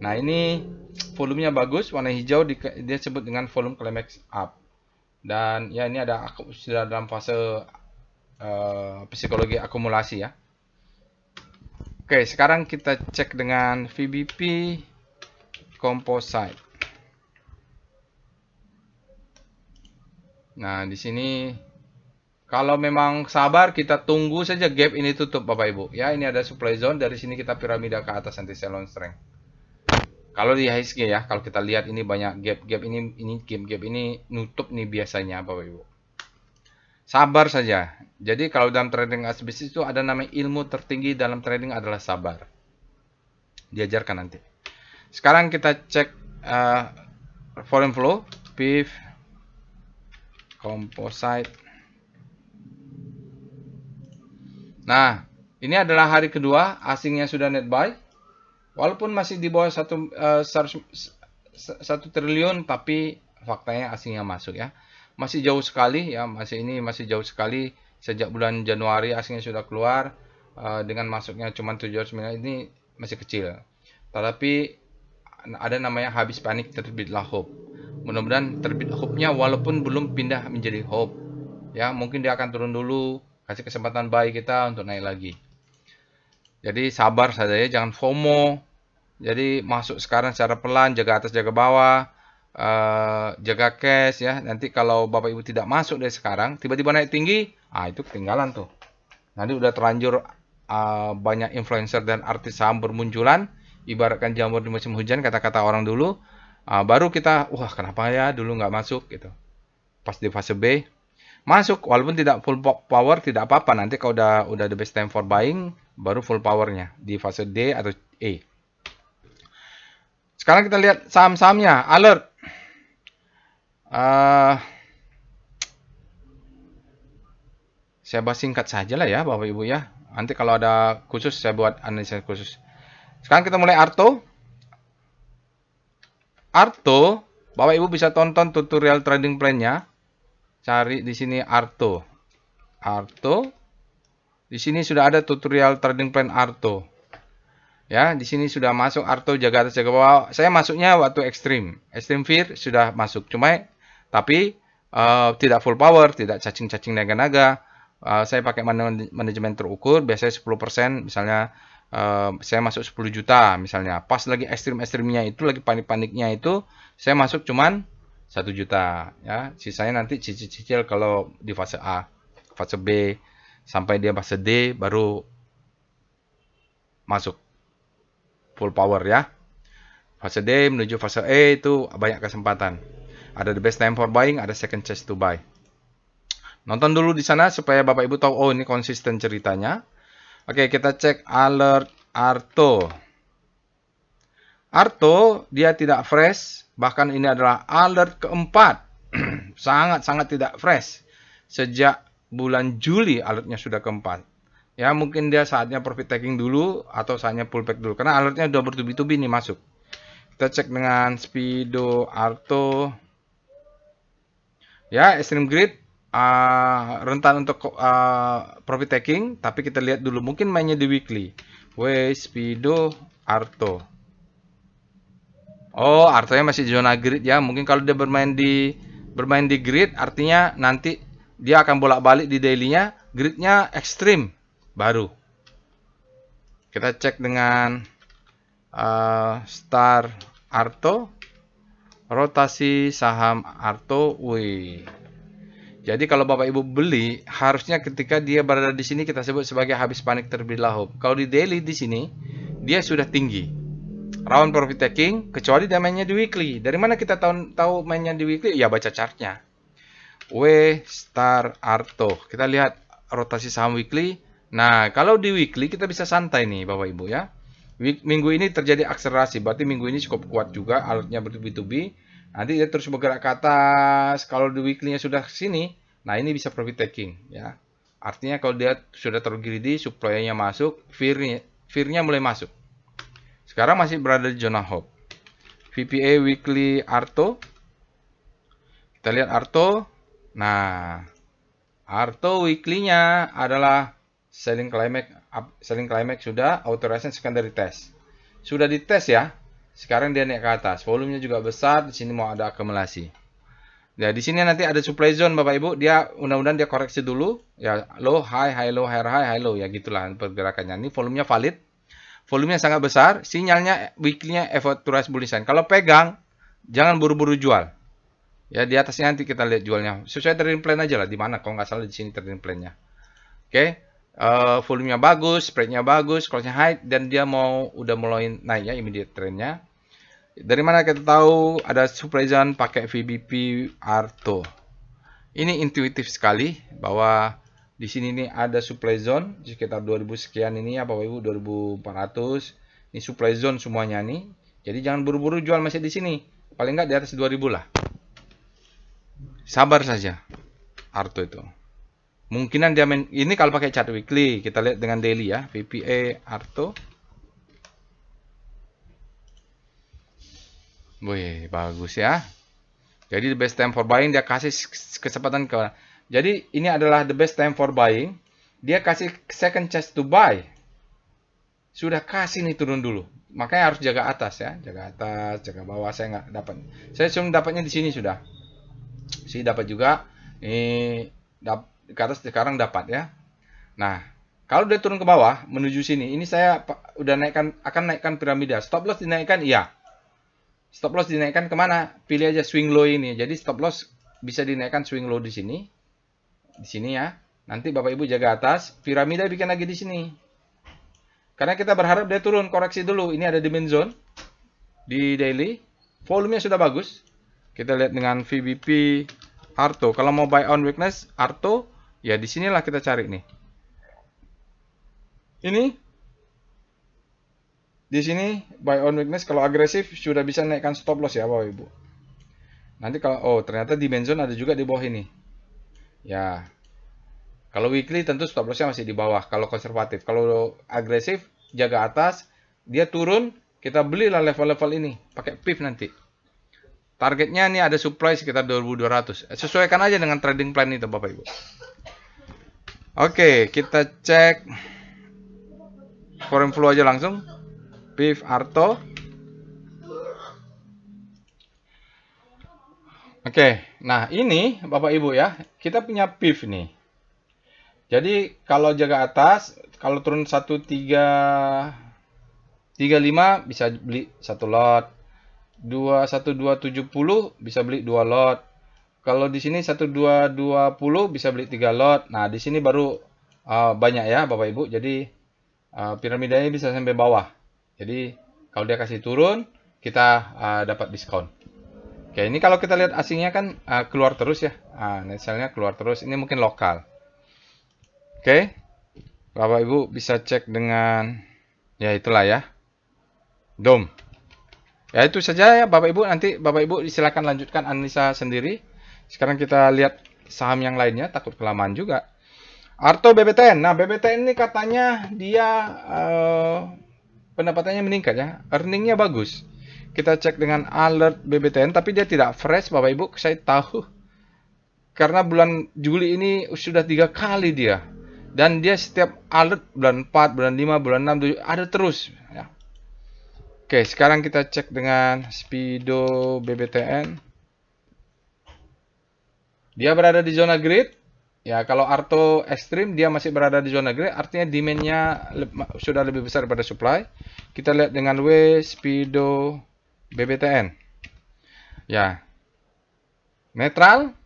Nah, ini volumenya bagus, warna hijau dia sebut dengan volume climax up. Dan ya ini sudah dalam fase psikologi akumulasi ya. Oke, sekarang kita cek dengan VBP Composite. Nah, di sini kalau memang sabar kita tunggu saja gap ini tutup Bapak Ibu. Ya, ini ada supply zone, dari sini kita piramida ke atas anti sell strength. Kalau di IHSG ya, kalau kita lihat ini banyak gap ini gap ini nutup nih biasanya Bapak Ibu. Sabar saja. Jadi kalau dalam trading as bisnis itu ada namanya ilmu tertinggi dalam trading adalah sabar. Diajarkan nanti. Sekarang kita cek volume flow, PIF, Composite. Nah, ini adalah hari kedua asingnya sudah net buy. Walaupun masih di bawah 1 triliun, tapi faktanya asingnya masuk ya. Masih jauh sekali ya, masih jauh sekali. Sejak bulan Januari asingnya sudah keluar, dengan masuknya cuma 700 miliar, ini masih kecil. Tetapi ada namanya habis panik terbitlah hope. Mudah-mudahan terbit hope-nya walaupun belum pindah menjadi hope. Ya, mungkin dia akan turun dulu, kasih kesempatan buy kita untuk naik lagi. Jadi sabar saja ya, jangan FOMO. Jadi masuk sekarang secara pelan, jaga atas jaga bawah, jaga cash ya. Nanti kalau Bapak Ibu tidak masuk dari sekarang, tiba-tiba naik tinggi, itu ketinggalan tuh. Nanti udah terlanjur banyak influencer dan artis saham bermunculan, ibaratkan jamur di musim hujan, kata-kata orang dulu. Baru kita, wah kenapa ya dulu nggak masuk gitu. pas di fase B masuk, walaupun tidak full power tidak apa-apa, nanti kalau udah the best time for buying baru full powernya di fase D atau E. Sekarang kita lihat saham-sahamnya. Alert. Saya bahas singkat saja lah ya Bapak Ibu ya. Nanti kalau ada khusus saya buat analisa khusus. Sekarang kita mulai Arto. Arto, Bapak Ibu bisa tonton tutorial trading plan-nya. Cari di sini Arto. Arto. Di sini sudah ada tutorial trading plan Arto. Ya, di sini sudah masuk Arto jaga atas jaga bawah. Saya masuknya waktu ekstrim. Extreme Fear sudah masuk. Cuma tapi tidak full power, tidak cacing-cacing naga-naga. Saya pakai manajemen terukur, biasanya 10%, misalnya saya masuk 10 juta misalnya. Pas lagi ekstrim-ekstrimnya itu, lagi panik-paniknya itu, saya masuk cuman 1 juta ya. Sisanya nanti cicil-cicil kalau di fase A, fase B sampai dia fase D baru masuk full power ya. Fase D menuju fase E itu banyak kesempatan. Ada the best time for buying, ada second chance to buy. Nonton dulu di sana supaya Bapak Ibu tahu, oh ini konsisten ceritanya. Oke, kita cek alert Arto. Arto dia tidak fresh, bahkan ini adalah alert keempat. Sangat-sangat tidak fresh. Sejak bulan Juli alertnya sudah keempat. Ya, mungkin dia saatnya profit taking dulu atau saatnya pullback dulu. Karena alertnya udah bertubi-tubi nih masuk. Kita cek dengan Speedo Arto. Ya, Extreme Grid. Rentan untuk profit taking. Tapi kita lihat dulu. Mungkin mainnya di weekly. Speedo Arto. Oh, Artonya masih zona grid ya. Mungkin kalau dia bermain di grid, artinya nanti dia akan bolak-balik di daily-nya. Gridnya ekstrim baru. Kita cek dengan Star Arto. Rotasi saham Arto. Wih. Jadi kalau Bapak Ibu beli, harusnya ketika dia berada di sini kita sebut sebagai habis panik terlebih dahulu. Kalau di daily di sini, dia sudah tinggi. Rawan profit taking, kecuali dia mainnya di weekly. Dari mana kita tahu mainnya di weekly? Ya baca chartnya. Star Arto. Kita lihat rotasi saham weekly. Nah, kalau di weekly kita bisa santai nih Bapak Ibu ya. Minggu ini terjadi akselerasi, berarti minggu ini cukup kuat juga, alertnya bertubi-tubi. Nanti dia terus bergerak ke atas. Kalau di weekly-nya sudah sini, nah ini bisa profit taking ya. Artinya kalau dia sudah terlalu greedy, supply-nya masuk, fear-nya mulai masuk. Sekarang masih berada di zona hope. VPA weekly Arto. Kita lihat Arto. Nah, Arto weekly-nya adalah selling climax sudah, authorization secondary test. Sudah dites ya. Sekarang dia naik ke atas. Volumenya juga besar, di sini mau ada akumulasi. Ya, di sini nanti ada supply zone Bapak Ibu. Dia mudah-mudahan dia koreksi dulu. Ya, low, high, low, high, low ya gitulah pergerakannya. Ini volumenya valid. Volumenya sangat besar, sinyalnya weekly-nya authorized bullish sign. Kalau pegang, jangan buru-buru jual. Ya, di atasnya nanti kita lihat jualnya. Sesuai trading plan aja lah, di mana kalau nggak salah di sini trading plan-nya. Oke. Volumenya bagus, spread-nya bagus, close-nya high, dan dia udah mulai naik ya immediate trend-nya. Dari mana kita tahu ada supply zone pakai VBP Arto. Ini intuitif sekali bahwa di sini nih ada supply zone sekitar 2000 sekian ini ya Bapak Ibu, 2400. Ini supply zone semuanya nih. Jadi jangan buru-buru jual masih di sini. Paling nggak di atas 2000 lah. Sabar saja. Arto itu. Mungkinan dia ini kalau pakai chart weekly, kita lihat dengan daily ya, VPA Arto. Wih, bagus ya. Jadi the best time for buying dia kasih kesempatan ke. Jadi ini adalah the best time for buying. Dia kasih second chance to buy. Sudah kasih nih turun dulu. Makanya harus jaga atas ya, jaga atas, jaga bawah. Saya nggak dapat. Saya cuma dapatnya di sini sudah. Sih dapat juga. Ini ke atas sekarang dapat ya. Nah, kalau dia turun ke bawah menuju sini, ini saya udah akan naikkan piramida. Stop loss dinaikkan, iya. Stop loss dinaikkan kemana? Pilih aja swing low ini. Jadi stop loss bisa dinaikkan swing low di sini. Di sini ya. Nanti Bapak Ibu jaga atas. Piramida bikin lagi di sini. Karena kita berharap dia turun. Koreksi dulu. Ini ada demand zone. Di daily. Volumenya sudah bagus. Kita lihat dengan VBP Arto. Kalau mau buy on weakness, Arto, ya di sinilah kita cari nih. Ini di sini buy on weakness kalau agresif sudah bisa naikkan stop loss ya Bapak Ibu. Nanti kalau ternyata di main zone ada juga di bawah ini. Ya. Kalau weekly tentu stop lossnya masih di bawah kalau konservatif. Kalau agresif jaga atas, dia turun, kita belilah level-level ini pakai PIF nanti. Targetnya nih ada supply sekitar 2200. Sesuaikan aja dengan trading plan itu Bapak Ibu. Oke, kita cek foreign flow aja langsung. PIF Arto. Oke, nah ini Bapak Ibu ya, kita punya PIF nih. Jadi kalau jaga atas, kalau turun 1335 bisa beli 1 lot. 21270 bisa beli 2 lot. Kalau di sini 1220 bisa beli 3 lot. Nah, di sini baru banyak ya Bapak Ibu. Jadi piramidanya bisa sampai bawah. Jadi kalau dia kasih turun, kita dapat diskon. Oke, ini kalau kita lihat asingnya kan keluar terus ya. Misalnya keluar terus. Ini mungkin lokal. Oke, Bapak Ibu bisa cek dengan ya itulah ya. DOM. Ya itu saja ya Bapak Ibu. Nanti Bapak Ibu silakan lanjutkan analisa sendiri. Sekarang kita lihat saham yang lainnya. Takut kelamaan juga. Arto BBTN. Nah BBTN ini katanya dia pendapatannya meningkat ya. Earningnya bagus. Kita cek dengan alert BBTN. Tapi dia tidak fresh Bapak Ibu. Saya tahu. Karena bulan Juli ini sudah 3 kali dia. Dan dia setiap alert bulan 4, bulan 5, bulan 6, 7 ada terus. Ya. Oke, sekarang kita cek dengan Speedo BBTN. Dia berada di zona grid. Ya, kalau Arto Extreme dia masih berada di zona grid, artinya demand-nya sudah lebih besar daripada supply. Kita lihat dengan W Speedo BBTN. Ya. Netral.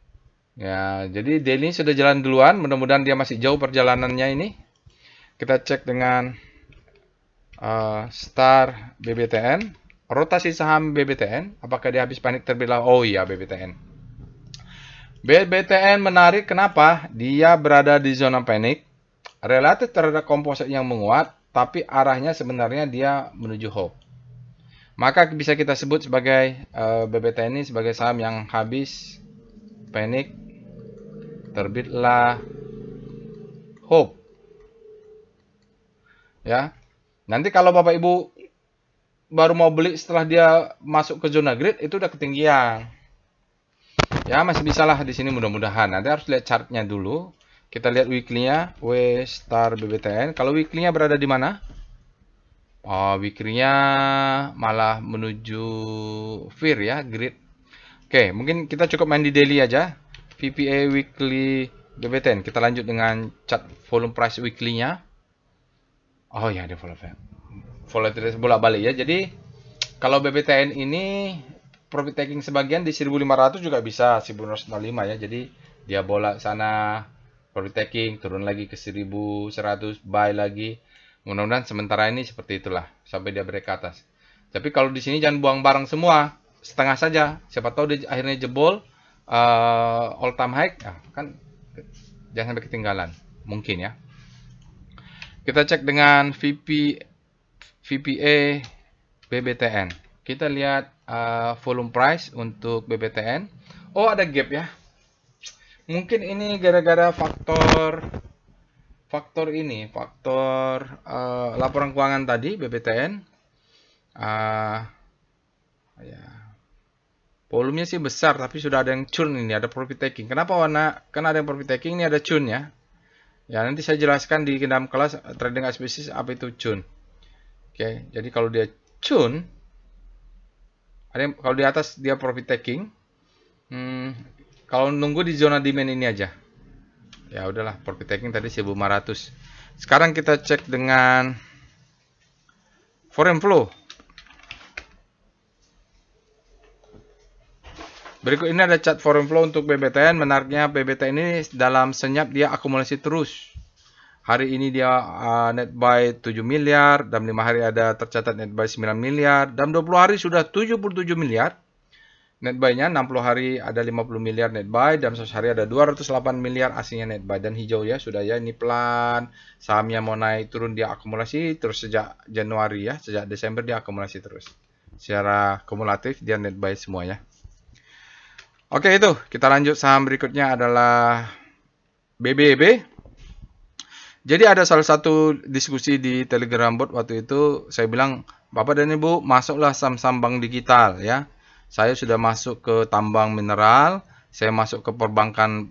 Ya, jadi daily sudah jalan duluan, mudah-mudahan dia masih jauh perjalanannya ini. Kita cek dengan Star BBTN, rotasi saham BBTN, apakah dia habis panik terbelah? Oh iya BBTN. BBTN menarik kenapa? Dia berada di zona panik, relatif terhadap komposit yang menguat, tapi arahnya sebenarnya dia menuju hope. Maka bisa kita sebut sebagai BBTN ini sebagai saham yang habis panik, terbitlah hope. Ya. Nanti kalau Bapak Ibu baru mau beli setelah dia masuk ke zona grid itu udah ketinggian. Ya, masih bisa lah di sini mudah-mudahan. Nanti harus lihat chartnya dulu. Kita lihat weekly-nya, W Star BBTN. Kalau weekly-nya berada di mana? Oh, weekly-nya malah menuju Fear ya, grid. Oke, mungkin kita cukup main di daily aja. VPA weekly BBTN. Kita lanjut dengan chart volume price weekly-nya. Oh ya, dia volatilitas bolak-balik ya. Jadi kalau BBTN ini profit taking sebagian di 1500 juga bisa 1905 ya. Jadi dia bolak sana profit taking turun lagi ke 1100 buy lagi. Mudah-mudahan sementara ini seperti itulah sampai dia break ke atas. Tapi kalau di sini jangan buang barang semua, setengah saja. Siapa tahu dia akhirnya jebol all time high, kan jangan sampai ketinggalan. Mungkin ya. Kita cek dengan VPA BBTN. Kita lihat volume price untuk BBTN. Oh, ada gap ya. Mungkin ini gara-gara faktor laporan keuangan tadi BBTN. Ya. Volumenya sih besar tapi sudah ada yang churn ini, ada profit taking. Kenapa karena ada yang profit taking ini ada churn ya. Ya, nanti saya jelaskan di dalam kelas trading as apa itu churn. Oke, jadi kalau dia churn, kalau di atas dia profit taking, kalau nunggu di zona demand ini aja. Ya udahlah, profit taking tadi 1500. Sekarang kita cek dengan foreign flow. Berikut ini ada chart foreign flow untuk BBTN. Menariknya BBTN ini dalam senyap dia akumulasi terus. Hari ini dia net buy 7 miliar, dalam 5 hari ada tercatat net buy 9 miliar, dalam 20 hari sudah 77 miliar. Net buy-nya 60 hari ada 50 miliar net buy, dalam 100 hari ada 208 miliar aslinya net buy. Dan hijau ya, sudah ya, ini pelan. Sahamnya mau naik turun dia akumulasi terus sejak Januari ya, sejak Desember dia akumulasi terus. Secara kumulatif dia net buy semua ya. Oke, itu kita lanjut. Saham berikutnya adalah BBYB. Jadi ada salah satu diskusi di Telegram bot waktu itu, saya bilang, Bapak dan Ibu masuklah saham-saham bank digital ya. Saya sudah masuk ke tambang mineral, saya masuk ke perbankan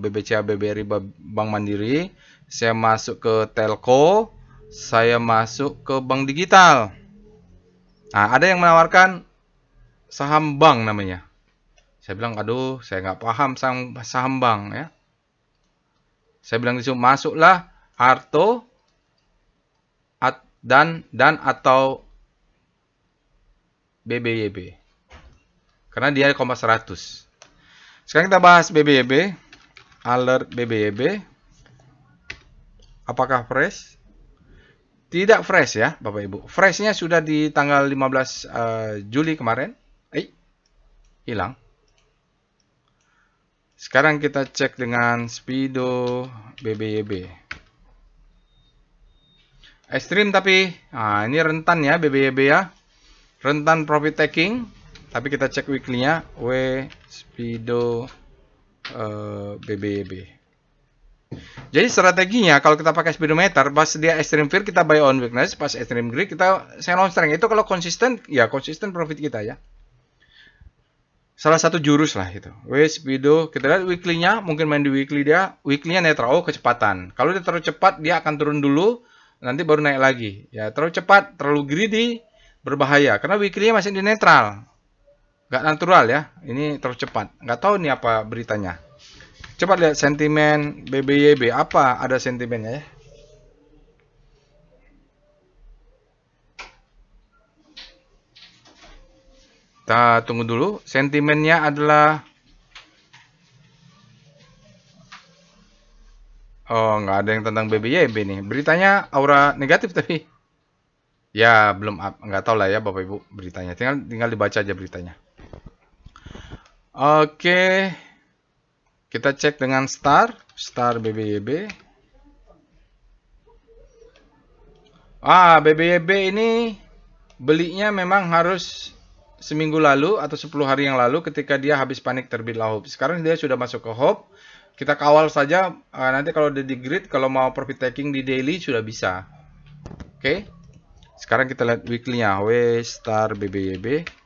BBCA, BBRI, Bank Mandiri, saya masuk ke telco, saya masuk ke bank digital. Nah, ada yang menawarkan saham bank namanya. Saya bilang, aduh, saya nggak paham saham bank ya. Saya bilang disitu, masuklah Arto dan atau BBYB. Karena dia Kompas 100. Sekarang kita bahas BBYB. Alert BBYB. Apakah fresh? Tidak fresh ya, Bapak Ibu. Freshnya sudah di tanggal 15 Juli kemarin. Hilang. Sekarang kita cek dengan Speedo BBYB. Ekstrim tapi, ini rentan ya BBYB ya. Rentan profit taking. Tapi kita cek weekly-nya. Speedo BBYB. Jadi strateginya kalau kita pakai speedometer, pas dia extreme fear kita buy on weakness, pas extreme greed kita sell on strength. Itu kalau konsisten, ya konsisten profit kita ya. Salah satu jurus lah itu. Speedo, kita lihat weekly-nya, mungkin main di weekly dia, weekly-nya netral, kecepatan. Kalau dia terlalu cepat, dia akan turun dulu, nanti baru naik lagi. Ya, terlalu cepat, terlalu greedy, berbahaya. Karena weekly-nya masih di netral. Nggak natural ya, ini terlalu cepat. Nggak tahu nih apa beritanya. Coba lihat sentimen BBYB, apa ada sentimennya ya. Kita tunggu dulu, sentimennya adalah nggak ada yang tentang BBYB nih. Beritanya aura negatif tapi ya belum nggak tahu lah ya Bapak Ibu beritanya. Tinggal dibaca aja beritanya. Oke. Kita cek dengan Star BBYB. BBYB ini belinya memang harus seminggu lalu atau 10 hari yang lalu ketika dia habis panik terbitlah hope. Sekarang dia sudah masuk ke hope. Kita kawal saja, nanti kalau udah di grid, kalau mau profit taking di daily sudah bisa. Oke. Sekarang kita lihat weekly-nya, Star BBYB.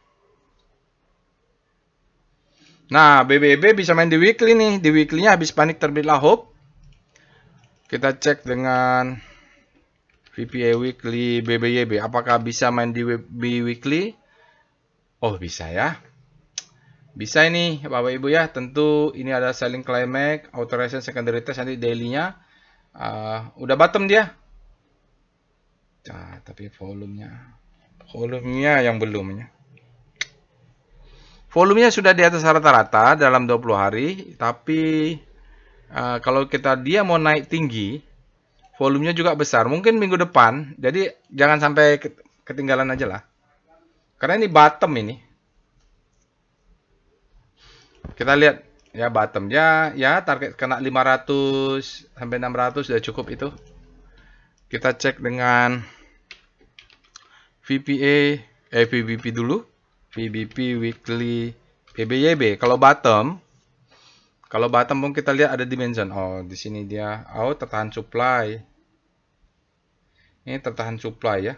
Nah, BBYB bisa main di weekly nih. Di weekly-nya habis panik terbitlah hope. Kita cek dengan VPA weekly BBYB. Apakah bisa main di weekly? Oh, bisa ya. Bisa ini Bapak Ibu ya. Tentu ini ada selling climax, authorization secondary test, nanti daily-nya. Udah bottom dia. Nah, tapi volumenya yang belum ya. Volumenya sudah di atas rata-rata dalam 20 hari, tapi kalau dia mau naik tinggi, volumenya juga besar. Mungkin minggu depan, jadi jangan sampai ketinggalan aja lah. Karena ini bottom ini. Kita lihat ya bottom ya target kena 500 sampai 600 sudah cukup itu. Kita cek dengan VBP dulu. VBP weekly BBYB. Kalau bottom pun kita lihat ada dimension. Oh, di sini dia tertahan supply. Ini tertahan supply ya.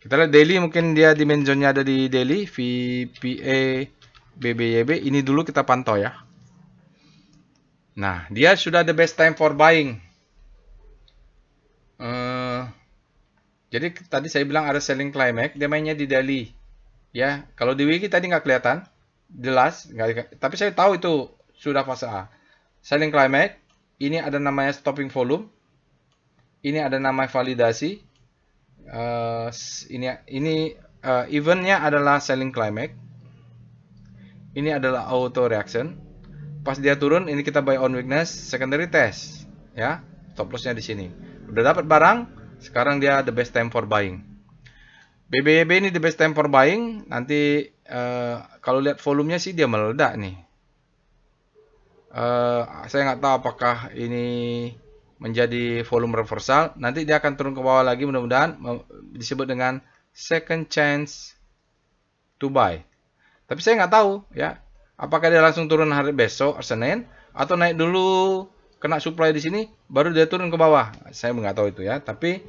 Kita lihat daily, mungkin dia dimensionnya ada di daily. VPA BBYB ini dulu kita pantau ya. Nah, dia sudah the best time for buying. Jadi tadi saya bilang ada selling climax, dia mainnya di daily. Ya, kalau di wiki tadi nggak kelihatan jelas, tapi saya tahu itu sudah fase A. Selling climax, ini ada namanya stopping volume, ini ada namanya validasi, ini eventnya adalah selling climax, ini adalah auto reaction. Pas dia turun, ini kita buy on weakness, secondary test, ya, stop lossnya di sini. Udah dapat barang, sekarang dia the best time for buying. BBYB ini the best time for buying. Nanti kalau lihat volumenya sih dia meledak nih. Saya nggak tahu apakah ini menjadi volume reversal. Nanti dia akan turun ke bawah lagi, mudah-mudahan disebut dengan second chance to buy. Tapi saya nggak tahu ya, apakah dia langsung turun hari besok Senin atau naik dulu kena supply di sini baru dia turun ke bawah. Saya nggak tahu itu ya. Tapi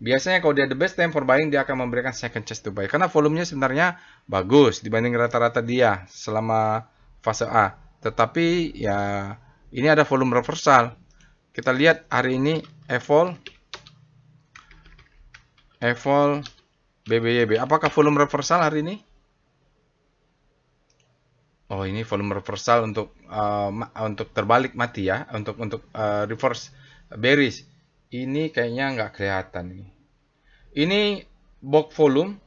biasanya kalau dia the best time for buying, dia akan memberikan second chance to buy karena volumenya sebenarnya bagus dibanding rata-rata dia selama fase A. Tetapi ya ini ada volume reversal. Kita lihat hari ini evol BBYB. Apakah volume reversal hari ini? Oh, ini volume reversal untuk terbalik mati ya, untuk reverse bearish. Ini kayaknya nggak kelihatan nih. Ini box volume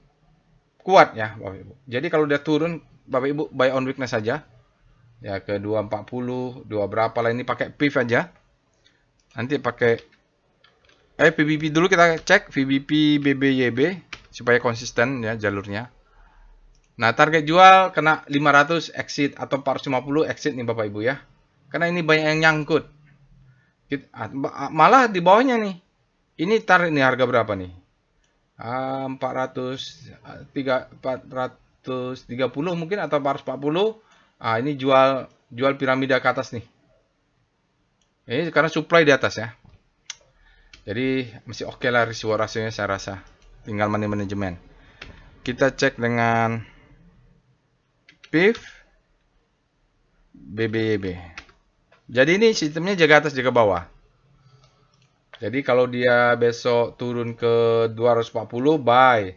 kuat ya, Bapak Ibu. Jadi kalau dia turun, Bapak Ibu buy on weakness saja. Ya ke 240, 2 berapa lah, ini pakai PIF aja. Nanti pakai PBP dulu, kita cek VBP BBYB supaya konsisten ya jalurnya. Nah, target jual kena 500 exit atau 450 exit nih Bapak Ibu ya. Karena ini banyak yang nyangkut. Malah di bawahnya nih. Ini tarik nih harga berapa nih? 430 mungkin atau 440. Ini jual piramida ke atas nih. Ini karena supply di atas ya. Jadi masih oke lah risiko rasionya saya rasa. Tinggal money management. Kita cek dengan PIF BBYB. Jadi ini sistemnya jaga atas jaga bawah. Jadi kalau dia besok turun ke 240 buy.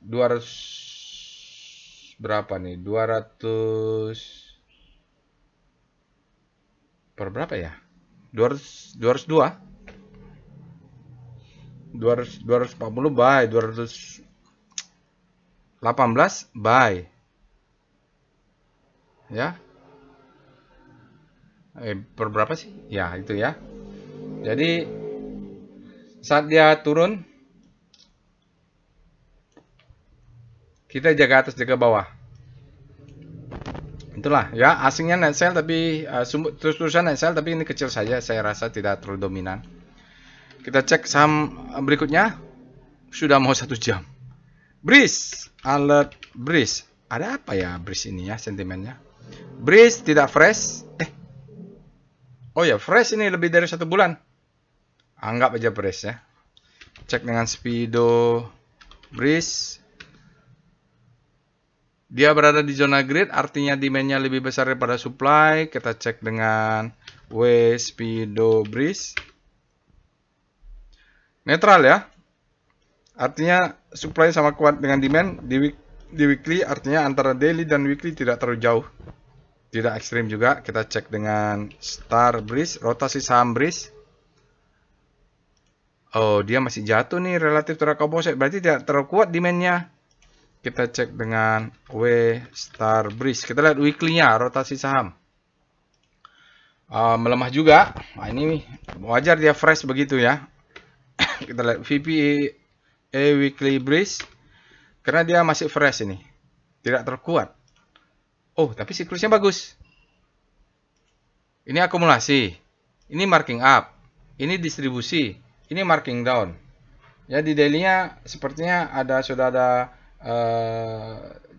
200 berapa nih? 200 per berapa ya? 202. 240 buy, 218 buy. Ya. Per berapa sih? Ya, itu ya. Jadi saat dia turun kita jaga atas jaga bawah. Itulah ya, asingnya net sell tapi terus-terusan net sell tapi ini kecil saja, saya rasa tidak terlalu dominan. Kita cek saham berikutnya. Sudah mau 1 jam. Breeze, alert Breeze. Ada apa ya Breeze ini ya sentimennya? Breeze tidak fresh. Oh ya, fresh ini lebih dari 1 bulan. Anggap aja fresh ya. Cek dengan Speedo Breeze. Dia berada di zona grid, artinya demand-nya lebih besar daripada supply. Kita cek dengan Speedo Breeze. Netral ya. Artinya supply sama kuat dengan demand di weekly, artinya antara daily dan weekly tidak terlalu jauh. Tidak ekstrim juga. Kita cek dengan Star Breeze, rotasi saham Breeze. Oh, dia masih jatuh nih relatif terhadap composite, berarti tidak terlalu kuat demand-nya. Kita cek dengan Star Breeze. Kita lihat weekly-nya, rotasi saham. Melemah juga. Nah, ini wajar dia fresh begitu ya. Kita lihat VPA weekly Breeze. Karena dia masih fresh ini. Tidak terkuat. Oh, tapi siklusnya bagus. Ini akumulasi. Ini marking up. Ini distribusi. Ini marking down. Ya, di daily-nya sepertinya sudah ada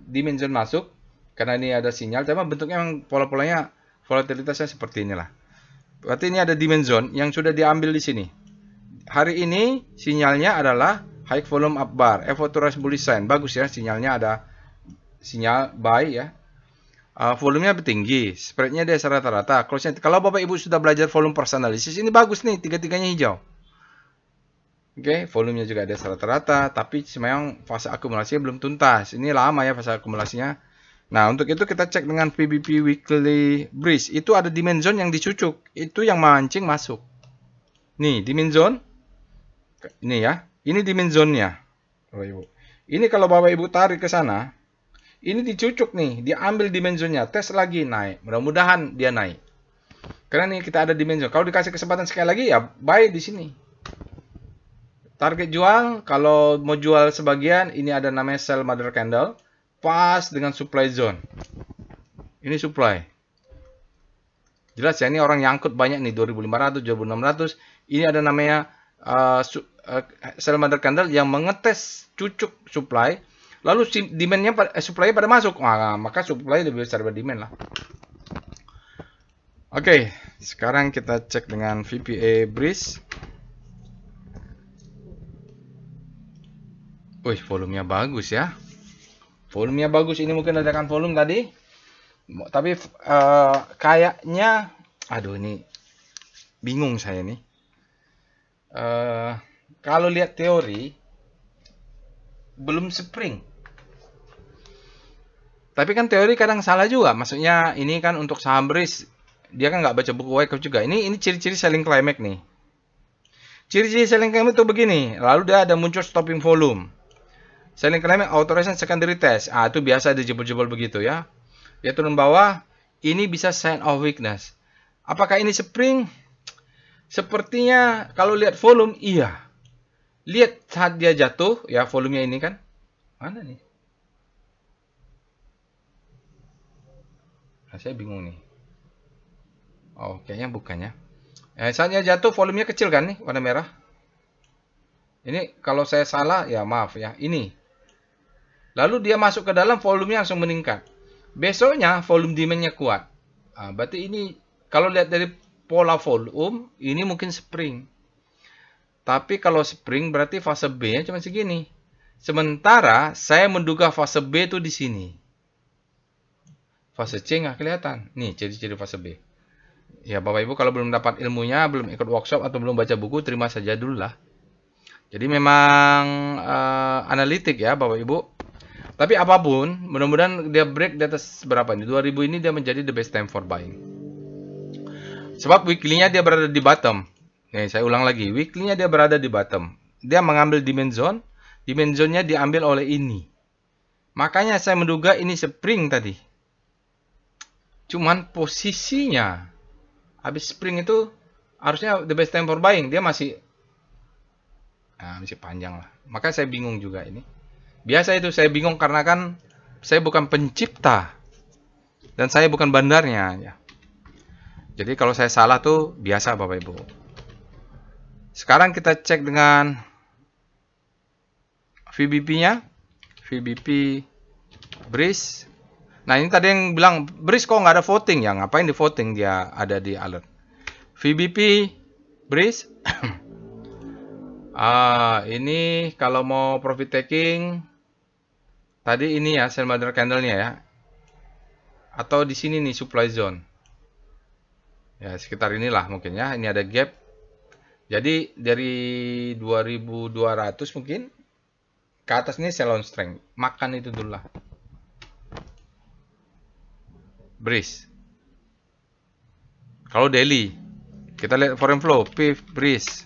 dimension masuk. Karena ini ada sinyal. Tapi bentuknya memang pola-polanya, volatilitasnya seperti inilah. Berarti ini ada dimension yang sudah diambil di sini. Hari ini sinyalnya adalah high volume up bar. Authorized bullish sign. Bagus ya, sinyalnya ada sinyal buy ya. Volumenya tinggi, spreadnya dia rata-rata. Kalau Bapak Ibu sudah belajar volume price analysis, ini bagus nih, tiga-tiganya hijau. Oke, volumenya juga ada rata-rata, tapi memang fase akumulasinya belum tuntas. Ini lama ya fase akumulasinya. Nah, untuk itu kita cek dengan PBP Weekly Breeze. Itu ada demand zone yang dicucuk. Itu yang mancing masuk. Nih, demand zone. Ini ya. Ini demand zone-nya. Bapak Ibu. Ini kalau Bapak Ibu tarik ke sana, ini dicucuk nih, diambil dimensionnya, tes lagi naik. Mudah-mudahan dia naik. Karena nih kita ada dimension. Kalau dikasih kesempatan sekali lagi ya buy di sini. Target jual, kalau mau jual sebagian, ini ada namanya sell mother candle, pas dengan supply zone. Ini supply. Jelas ya, ini orang nyangkut banyak nih, 2500, 2600. Ini ada namanya sell mother candle yang mengetes cucuk supply. Lalu demand-nya, supply-nya pada masuk. Nah, maka supply lebih besar daripada demand lah. Oke, sekarang kita cek dengan VPA Breeze. Wih, volumenya bagus ya. Volumenya bagus. Ini mungkin ledakan volume tadi. Tapi kayaknya, aduh ini bingung saya nih. Kalau lihat teori, belum spring. Tapi kan teori kadang salah juga. Maksudnya ini kan untuk saham Breeze, dia kan nggak baca buku Wyckoff juga. Ini ciri-ciri selling climax nih. Ciri-ciri selling climax itu begini. Lalu dia ada muncul stopping volume. Selling climax authorization secondary test. Ah, itu biasa dijebol-jebol begitu ya. Dia turun bawah. Ini bisa sign of weakness. Apakah ini spring? Sepertinya kalau lihat volume, iya. Lihat saat dia jatuh, ya volumenya ini kan. Mana nih? Nah, saya bingung nih. Oh, kayaknya bukannya. Saat dia jatuh, volumenya kecil kan nih, warna merah. Ini kalau saya salah, ya maaf ya. Ini. Lalu dia masuk ke dalam, volumenya langsung meningkat. Besoknya, volume demand-nya kuat. Nah, berarti ini, kalau lihat dari pola volume, ini mungkin spring. Tapi kalau spring berarti fase B-nya cuma segini. Sementara saya menduga fase B itu di sini. Fase C nggak kelihatan. Nih ciri-ciri fase B. Ya Bapak Ibu kalau belum dapat ilmunya, belum ikut workshop atau belum baca buku, terima saja dulu lah. Jadi memang analitik ya Bapak Ibu. Tapi apapun, mudah-mudahan dia break di atas berapa nih? 2000 ini dia menjadi the best time for buying. Sebab weekly-nya dia berada di bottom. Nih, saya ulang lagi. Weekly-nya dia berada di bottom. Dia mengambil demand zone. Demand zone-nya diambil oleh ini. Makanya saya menduga ini spring tadi. Cuman posisinya habis spring itu harusnya the best time for buying. Dia masih panjang lah. Maka saya bingung juga ini. Biasa itu saya bingung karena kan saya bukan pencipta. Dan saya bukan bandarnya. Ya. Jadi kalau saya salah tuh biasa Bapak Ibu. Sekarang kita cek dengan VBP-nya. VBP Breeze. Nah ini tadi yang bilang Breeze kok nggak ada voting ya? Ngapain di voting dia ada di alert? VBP Breeze. Ini kalau mau profit taking tadi ini ya sell mother candle-nya ya. Atau di sini nih supply zone. Ya sekitar inilah mungkin ya. Ini ada gap. Jadi dari 2200 mungkin ke atas ini sell on strength. Makan itu dulu lah. Breeze. Kalau daily, kita lihat foreign flow, PIF, Breeze.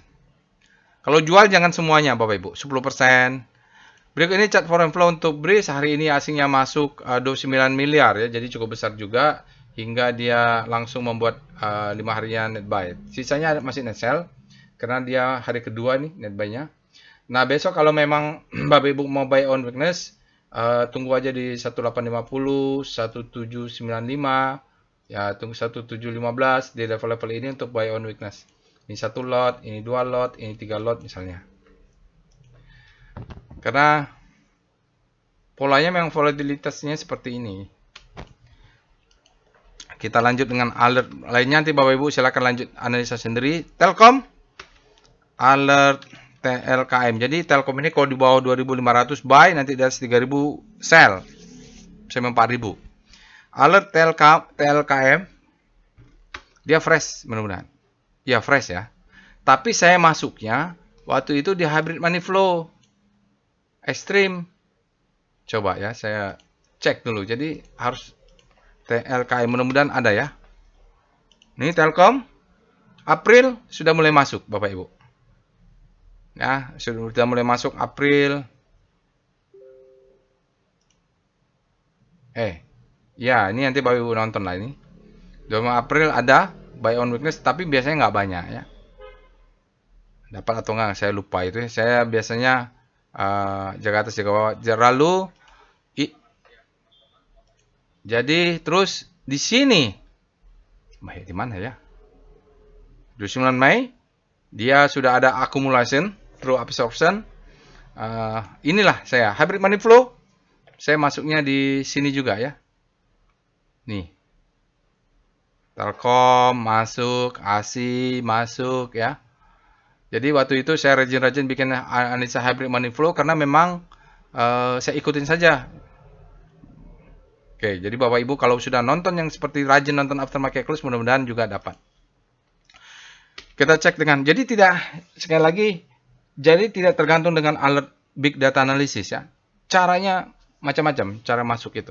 Kalau jual jangan semuanya Bapak Ibu, 10%. Berikut ini chart foreign flow untuk Breeze. Hari ini asingnya masuk 29 miliar ya, jadi cukup besar juga. Hingga dia langsung membuat 5 harian net buy. Sisanya masih net sell, karena dia hari kedua nih net buy-nya. Nah besok kalau memang Bapak Ibu mau buy on weakness, tunggu aja di 1850, 1795, ya tunggu 1715 di level-level ini untuk buy on weakness. Ini satu lot, ini dua lot, ini tiga lot misalnya. Karena polanya memang volatilitasnya seperti ini. Kita lanjut dengan alert lainnya, nanti Bapak Ibu silakan lanjut analisa sendiri. Telkom, alert TLKM. Jadi Telkom ini kalau di bawah 2500 buy, nanti di atas 3000 sell. Sampai 4000. Alert TLKM dia fresh mudah-mudahan. Ya fresh ya. Tapi saya masuknya waktu itu di hybrid money flow ekstrim. Coba ya saya cek dulu. Jadi harus TLKM mudah-mudahan ada ya. Ini Telkom April sudah mulai masuk Bapak Ibu. Ya, sudah mulai masuk April. Ya ini nanti Bapak Ibu nonton lah ini. 2 April ada buy on weakness tapi biasanya nggak banyak ya. Dapat atau enggak, saya lupa itu. Saya biasanya jaga atas jaga bawah. Lalu jadi terus di sini, di mana ya? 29 Mei dia sudah ada accumulation through absorption. Inilah saya hybrid money flow. Saya masuknya di sini juga ya. Nih, Telkom masuk, ASI masuk ya. Jadi waktu itu saya rajin-rajin bikin analisa hybrid money flow karena memang saya ikutin saja. Oke, jadi Bapak Ibu kalau sudah nonton yang seperti rajin nonton aftermarket close, mudah-mudahan juga dapat. Kita cek dengan, jadi tidak, sekali lagi, jadi tidak tergantung dengan alert big data analysis ya. Caranya macam-macam, cara masuk itu.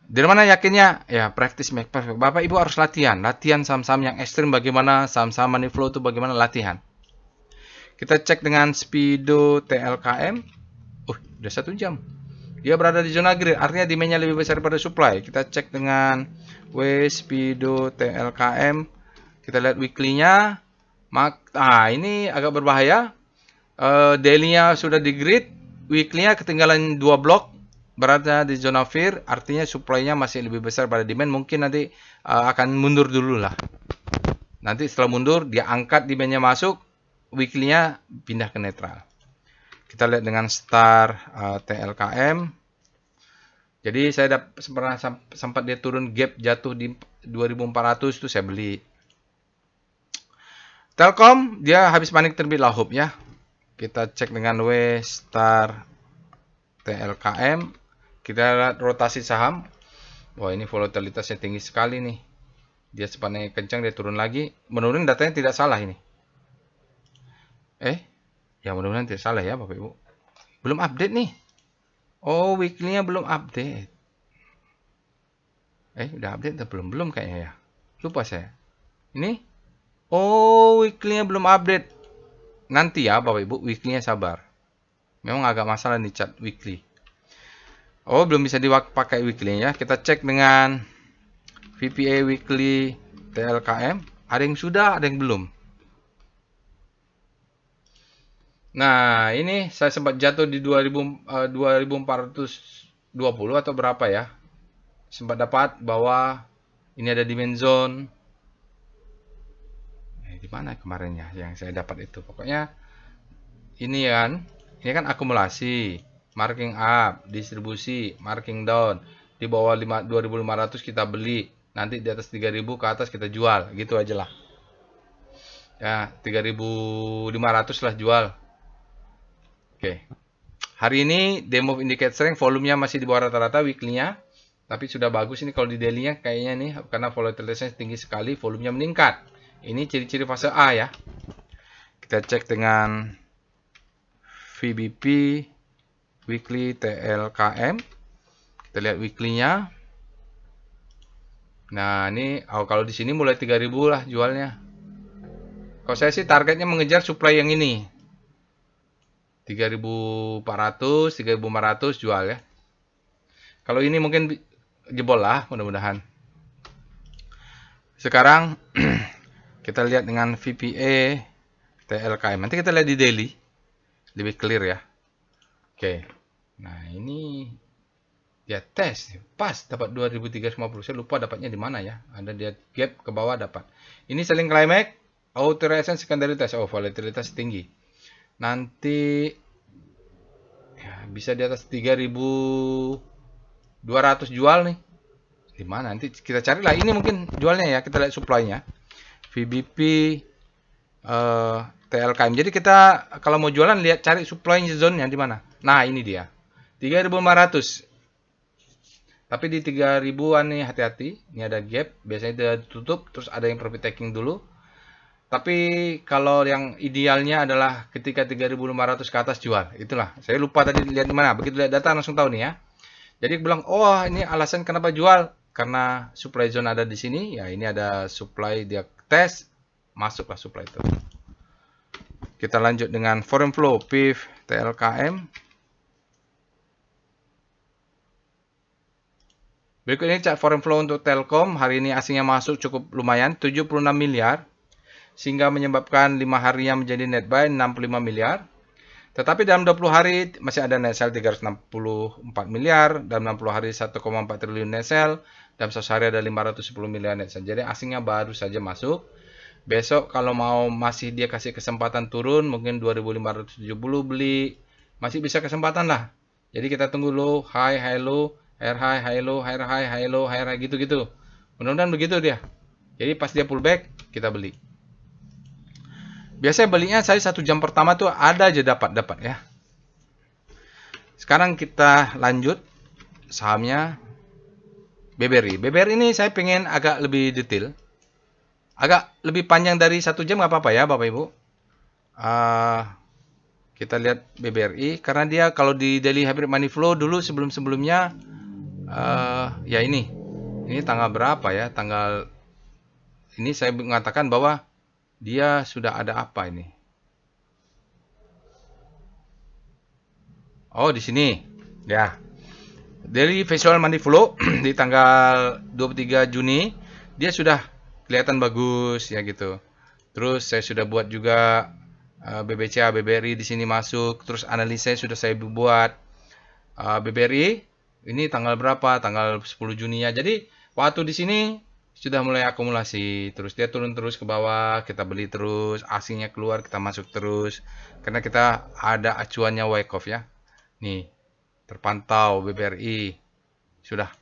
Dari mana yakinnya? Ya, practice make perfect. Bapak Ibu harus latihan. Latihan saham-saham yang ekstrim bagaimana, saham-saham money flow itu bagaimana, latihan. Kita cek dengan Speedo TLKM. Udah 1 jam. Dia berada di zona green, artinya demand-nya lebih besar daripada supply. Kita cek dengan Speedo TLKM. Kita lihat weekly-nya. Ini agak berbahaya. Daily-nya sudah di grid. Weekly-nya ketinggalan 2 blok. Berada di zona fear, artinya supply-nya masih lebih besar pada demand. Mungkin nanti akan mundur dulu lah. Nanti setelah mundur, dia angkat demand-nya masuk, weekly-nya pindah ke netral. Kita lihat dengan star TLKM. Jadi saya pernah sempat dia turun gap jatuh di 2400 itu saya beli. Telkom dia habis panik terbit lah hope ya. Kita cek dengan star TLKM. Kita lihat rotasi saham. Wah, ini volatilitasnya tinggi sekali nih. Dia sepanjang kencang, dia turun lagi. Menurun datanya tidak salah ini. Ya mudah-mudahan tidak salah ya Bapak Ibu. Belum update nih. Oh, weekly-nya belum update. Udah update atau belum? Belum kayaknya ya. Lupa saya. Ini. Oh, weekly-nya belum update. Nanti ya Bapak Ibu, weekly-nya sabar. Memang agak masalah nih chart weekly. Oh, belum bisa dipakai weekly ya. Kita cek dengan VPA weekly TLKM. Ada yang sudah, ada yang belum. Nah, ini saya sempat jatuh di 2420 atau berapa ya. Sempat dapat bahwa ini ada demand zone. Di mana kemarinnya yang saya dapat itu? Pokoknya ini kan akumulasi. Marking up, distribusi, marking down. Di bawah 2500 kita beli. Nanti di atas 3000 ke atas kita jual. Gitu aja lah. Ya, 3500 lah jual. Oke. Hari ini demo indicate strength, volumenya masih di bawah rata-rata weekly-nya. Tapi sudah bagus ini kalau di daily-nya kayaknya nih. Karena volatilitasnya tinggi sekali, volumenya meningkat. Ini ciri-ciri fase A ya. Kita cek dengan VBP weekly TLKM. Kita lihat weekly-nya. Nah, ini kalau di sini mulai 3000 lah jualnya. Kalau saya sih targetnya mengejar supply yang ini. 3400, 3500 jual ya. Kalau ini mungkin jebol lah, mudah-mudahan. Sekarang kita lihat dengan VPA TLKM. Nanti kita lihat di daily. Lebih clear ya. Oke. Nah, ini dia tes. Pas dapat 2350. Saya lupa dapatnya di mana ya. Ada dia gap ke bawah dapat. Ini selling climax. Authorization secondary test. Oh, volatilitas tinggi. Nanti ya, bisa di atas 3200 jual nih. Di mana? Nanti kita carilah. Ini mungkin jualnya ya. Kita lihat supply-nya. VBP TLKM. Jadi kita kalau mau jualan lihat cari supply zone-nya di mana. Nah, ini dia. 3500. Tapi di 3000-an nih hati-hati. Ini ada gap, biasanya dia tutup terus ada yang profit taking dulu. Tapi kalau yang idealnya adalah ketika 3500 ke atas jual. Itulah. Saya lupa tadi lihat di mana. Begitu lihat data langsung tahu nih ya. Jadi bilang, "Oh, ini alasan kenapa jual karena supply zone ada di sini." Ya, ini ada supply dia tes, masuklah supply itu. Kita lanjut dengan foreign flow PIF TLKM. Berikut ini chart foreign flow untuk Telkom. Hari ini asingnya masuk cukup lumayan, 76 miliar. sehingga menyebabkan 5 harinya menjadi net buy 65 miliar. Tetapi dalam 20 hari masih ada net sell 364 miliar, dalam 60 hari 1,4 triliun net sell, dalam 1 hari ada 510 miliar net sell. Jadi asingnya baru saja masuk. Besok kalau mau masih dia kasih kesempatan turun, mungkin 2570 beli, masih bisa kesempatan lah. Jadi kita tunggu low, high, high low, higher high, high low, higher high, high low, higher high, gitu-gitu. Mudah-mudahan begitu dia. Jadi pas dia pullback, kita beli. Biasanya belinya saya 1 jam pertama tuh ada aja dapat ya. Sekarang kita lanjut sahamnya BBRI. BBRI ini saya pengen agak lebih detail. Agak lebih panjang dari 1 jam nggak apa-apa ya Bapak Ibu. Kita lihat BBRI karena dia kalau di daily hybrid money flow dulu sebelum-sebelumnya ya ini tanggal berapa ya? Tanggal ini saya mengatakan bahwa dia sudah ada apa ini? Oh, di sini. Ya. Daily visual money flow di tanggal 23 Juni dia sudah kelihatan bagus ya gitu. Terus saya sudah buat juga BBCA, BBRI di sini masuk. Terus analisa sudah saya buat. BBRI ini tanggal berapa? Tanggal 10 Juni ya. Jadi waktu di sini sudah mulai akumulasi. Terus dia turun terus ke bawah, kita beli terus, asingnya keluar, kita masuk terus. Karena kita ada acuannya Wyckoff ya. Nih, terpantau BBRI sudah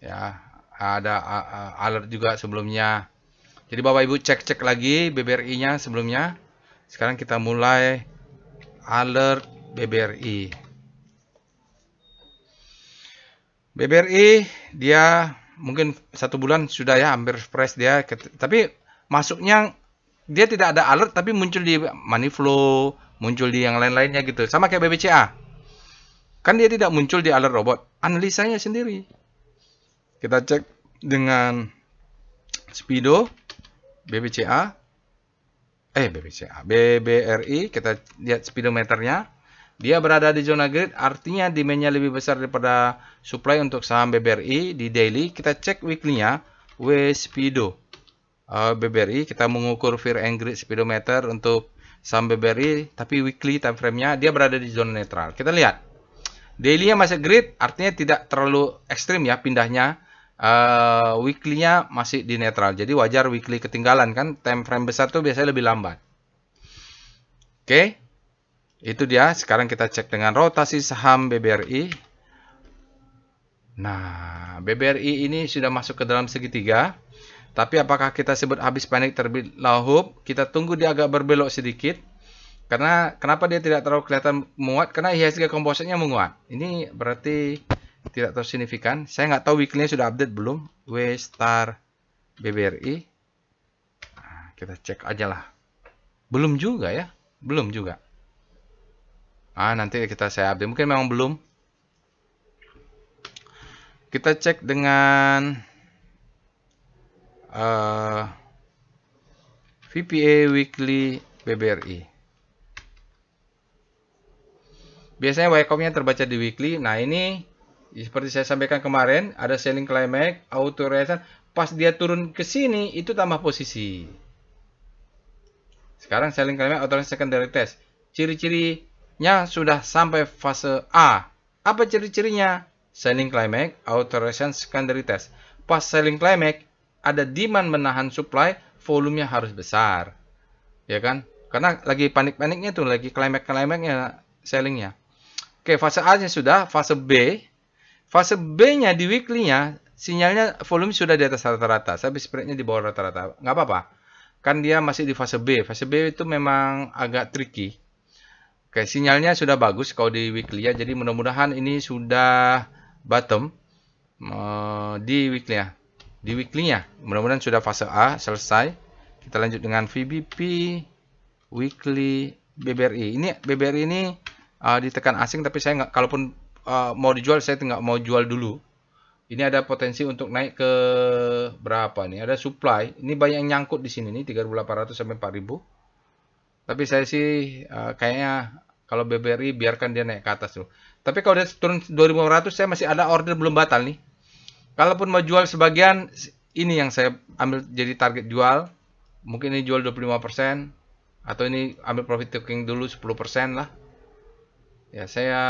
ya, ada alert juga sebelumnya. Jadi Bapak Ibu cek lagi BBRI-nya sebelumnya. Sekarang kita mulai alert BBRI. BBRI dia mungkin 1 bulan sudah ya hampir fresh dia, tapi masuknya dia tidak ada alert tapi muncul di money flow, muncul di yang lain-lainnya gitu. Sama kayak BBCA. Kan dia tidak muncul di alert robot, analisanya sendiri. Kita cek dengan Speedo BBRI, kita lihat speedometernya. Dia berada di zona grid, artinya demand-nya lebih besar daripada supply untuk saham BBRI di daily. Kita cek weekly-nya, Speedo BBRI, kita mengukur fear and greed speedometer untuk saham BBRI, tapi weekly time frame-nya dia berada di zona netral. Kita lihat, daily-nya masih grid, artinya tidak terlalu ekstrim ya pindahnya. Weekly-nya masih di netral, jadi wajar weekly ketinggalan kan, time frame besar tuh biasanya lebih lambat. Oke. Itu dia, sekarang kita cek dengan rotasi saham BBRI. Nah, BBRI ini sudah masuk ke dalam segitiga. Tapi apakah kita sebut habis panik terbit lahub? Kita tunggu dia agak berbelok sedikit. Karena kenapa dia tidak terlalu kelihatan menguat? Karena IHSG composite-nya menguat. Ini berarti tidak terlalu signifikan. Saya nggak tahu weekly-nya sudah update belum. W star BBRI. Nah, kita cek aja lah. Belum juga ya. Belum juga. Nanti saya update. Mungkin memang belum. Kita cek dengan VPA Weekly BBRI. Biasanya Wyckoff-nya terbaca di weekly. Nah ini seperti saya sampaikan kemarin, ada selling climax, auto reaction. Pas dia turun ke sini, itu tambah posisi. Sekarang selling climax, auto reaction secondary test. Ciri-cirinya sudah sampai fase A. Apa ciri-cirinya? Selling climax, auto reaction secondary test. Pas selling climax, ada demand menahan supply, volumenya harus besar. Ya kan? Karena lagi panik-paniknya tuh, lagi climax-climaxnya sellingnya. Oke, fase A-nya sudah, fase B. Fase B-nya di weekly-nya, sinyalnya volume sudah di atas rata-rata. Tapi spread-nya di bawah rata-rata. Nggak apa-apa. Kan dia masih di fase B. Fase B itu memang agak tricky. Oke, sinyalnya sudah bagus kalau di weekly ya. Jadi mudah-mudahan ini sudah bottom di weekly-nya. Di weekly-nya, mudah-mudahan sudah fase A selesai. Kita lanjut dengan VBP weekly BBRI. Ini BBRI ini ditekan asing, tapi saya nggak, kalaupun mau dijual, saya nggak mau jual dulu. Ini ada potensi untuk naik ke berapa nih? Ada supply. Ini banyak yang nyangkut di sini nih, 3.800 sampai 4.000. Tapi saya sih kayaknya kalau BBRI biarkan dia naik ke atas tuh. Tapi kalau dia turun 2.500, saya masih ada order belum batal nih. Kalaupun mau jual sebagian, ini yang saya ambil jadi target jual. Mungkin ini jual 25%, atau ini ambil profit taking dulu 10% lah. Ya saya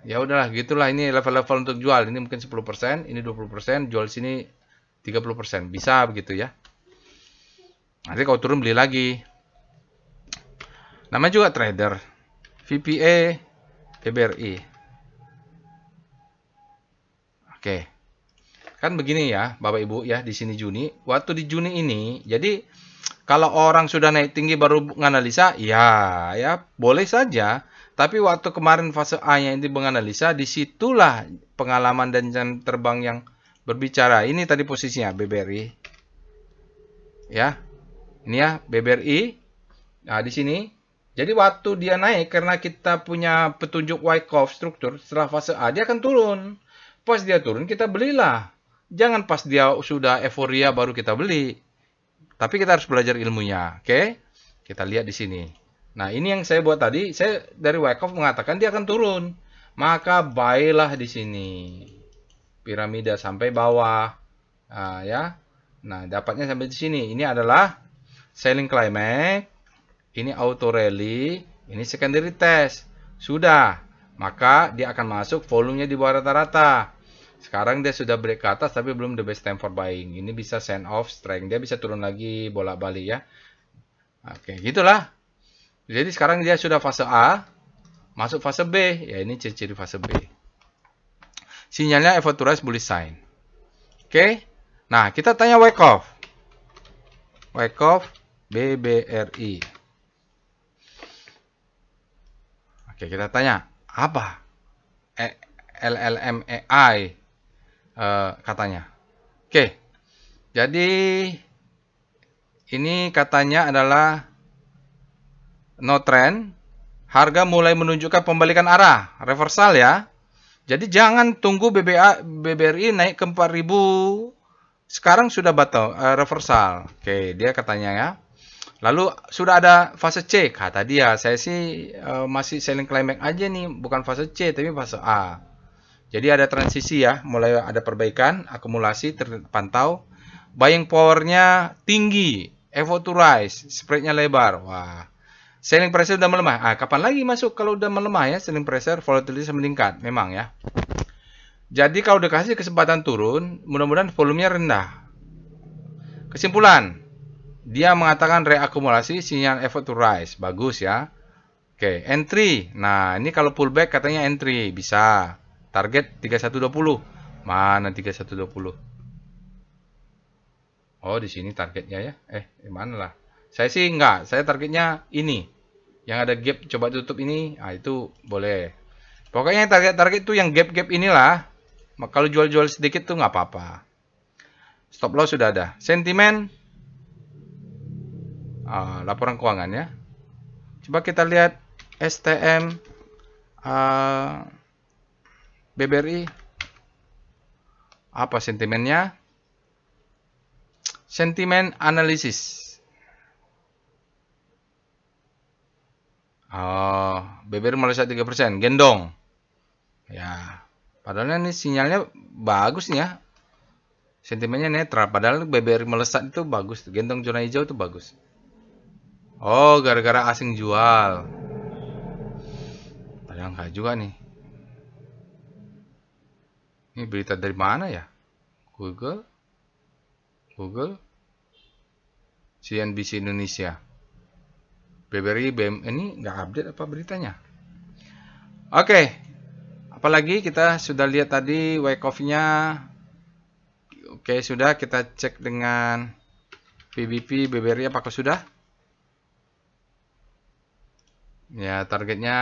ya udahlah gitulah, ini level-level untuk jual. Ini mungkin 10%, ini 20%, jual sini 30%. Bisa begitu ya. Nanti kalau turun beli lagi. Namanya juga trader. VPA BBRI. Oke. Kan begini ya, Bapak Ibu ya, di sini Juni. Waktu di Juni ini, jadi kalau orang sudah naik tinggi baru menganalisa, ya boleh saja. Tapi waktu kemarin fase A-nya ini menganalisa, disitulah pengalaman dan jam terbang yang berbicara. Ini tadi posisinya BBRI. Ya, ini ya BBRI. Nah, di sini. Jadi waktu dia naik, karena kita punya petunjuk Wyckoff struktur, setelah fase A dia akan turun. Pas dia turun, kita belilah. Jangan pas dia sudah euforia baru kita beli. Tapi kita harus belajar ilmunya, oke? Kita lihat di sini. Nah, ini yang saya buat tadi. Saya dari Wyckoff mengatakan dia akan turun. Maka buy-lah di sini. Piramida sampai bawah. Nah, ya. Nah, dapatnya sampai di sini. Ini adalah selling climax. Ini auto rally. Ini secondary test. Sudah. Maka dia akan masuk volumenya di bawah rata-rata. Sekarang dia sudah break ke atas tapi belum the best time for buying. Ini bisa send off strength. Dia bisa turun lagi bolak-balik ya. Oke, gitulah. Jadi sekarang dia sudah fase A, masuk fase B. Ya ini ciri-ciri fase B. Sinyalnya effort to rise bullish sign. Oke. Nah, kita tanya Wyckoff. Wyckoff BBRI. Oke, kita tanya apa? LLMAI katanya. Oke. Jadi ini katanya adalah no trend. Harga mulai menunjukkan pembalikan arah, reversal ya. Jadi jangan tunggu BBRI naik ke 4.000. Sekarang sudah reversal. Oke, dia katanya ya. Lalu sudah ada fase C, kata dia. Saya sih masih selling climax aja nih, bukan fase C tapi fase A. Jadi ada transisi ya, mulai ada perbaikan, akumulasi terpantau. Buying powernya tinggi, effort to rise, spreadnya lebar. Wah, selling pressure udah melemah. Kapan lagi masuk kalau udah melemah ya? Selling pressure, volatility meningkat, memang ya. Jadi kalau dikasih kesempatan turun, mudah-mudahan volumenya rendah. Kesimpulan, dia mengatakan reakumulasi sinyal effort to rise. Bagus ya. Oke, entry. Nah, ini kalau pullback katanya entry. Bisa. Target 3120. Mana 3120? Oh, di sini targetnya ya. Di mana lah? Saya sih enggak. Saya targetnya ini. Yang ada gap coba tutup ini. Itu boleh. Pokoknya target-target itu yang gap-gap inilah. Kalau jual-jual sedikit tuh nggak apa-apa. Stop loss sudah ada. Sentimen. Laporan keuangan ya. Coba kita lihat STM BBRI. Apa sentimennya? Sentimen analisis. BBRI Malaysia 3%. Gendong. Ya. Padahal ini sinyalnya bagus nih ya. Sentimennya netral. Padahal BBRI melesat itu bagus. Gendong zona hijau itu bagus. Oh, gara-gara asing jual. Padahal enggak juga nih. Ini berita dari mana ya? Google, CNBC Indonesia. BBRI BM ini nggak update apa beritanya? Oke. Apalagi kita sudah lihat tadi Wyckoff-nya. Oke, sudah kita cek dengan PBP BBRI apakah sudah? Ya, targetnya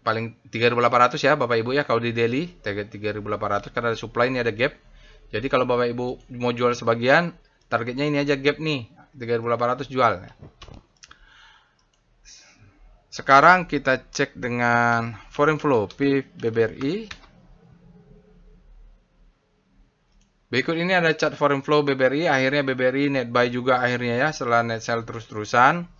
paling 3.800 ya Bapak Ibu ya kalau di daily, target 3.800 karena ada supply ini ada gap. Jadi kalau Bapak Ibu mau jual sebagian, targetnya ini aja gap nih, 3.800 jual. Sekarang kita cek dengan foreign flow BBRI. Berikut ini ada chart foreign flow BBRI. Akhirnya BBRI net buy juga akhirnya ya setelah net sell terus-terusan.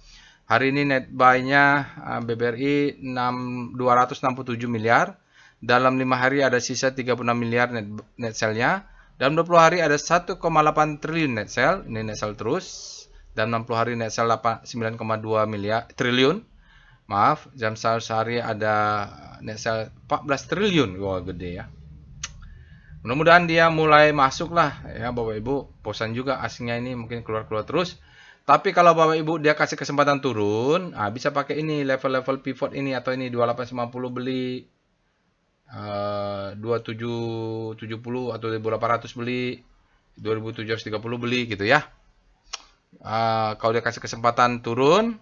Hari ini net buy-nya BBRI 267 miliar. Dalam 5 hari ada sisa 36 miliar net sell-nya. Dalam 20 hari ada 1,8 triliun net sale, ini net sale terus. Dalam 60 hari net sale 9,2 triliun. Maaf, jam sehari ada net sale 14 triliun. Wah, gede ya. Mudah-mudahan dia mulai masuk lah ya Bapak Ibu. Bosan juga asingnya ini mungkin keluar-keluar terus. Tapi kalau Bapak Ibu dia kasih kesempatan turun, bisa pakai ini level-level pivot ini atau ini 2850 beli, 2770 atau 2800 beli, 2730 beli gitu ya. Kalau dia kasih kesempatan turun,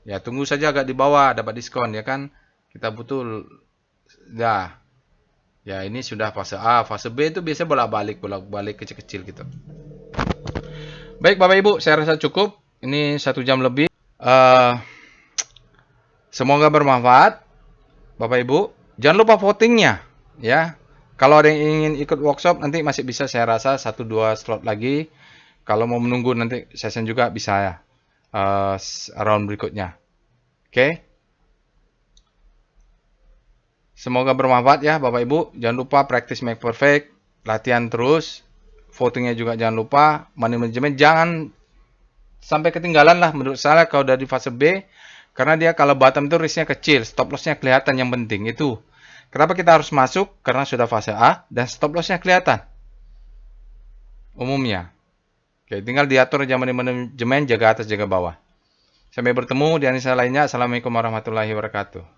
ya tunggu saja agak di bawah dapat diskon ya kan. Kita butuh dah. Ya ini sudah fase A, fase B itu biasanya bolak-balik kecil-kecil gitu. Baik Bapak Ibu, saya rasa cukup. Ini 1 jam lebih. Semoga bermanfaat Bapak Ibu. Jangan lupa votingnya ya. Kalau ada yang ingin ikut workshop nanti masih bisa saya rasa 1-2 slot lagi. Kalau mau menunggu nanti session juga bisa ya. Round berikutnya. Oke. Semoga bermanfaat ya Bapak Ibu. Jangan lupa practice make perfect. Latihan terus. Votingnya juga jangan lupa. Money management jangan sampai ketinggalan lah menurut saya kalau dari fase B. Karena dia kalau bottom itu risknya kecil. Stop lossnya kelihatan yang penting. Itu. Kenapa kita harus masuk? Karena sudah fase A. Dan stop lossnya kelihatan. Umumnya. Oke, tinggal diatur aja money management. Jaga atas, jaga bawah. Sampai bertemu di analisa lainnya. Assalamualaikum warahmatullahi wabarakatuh.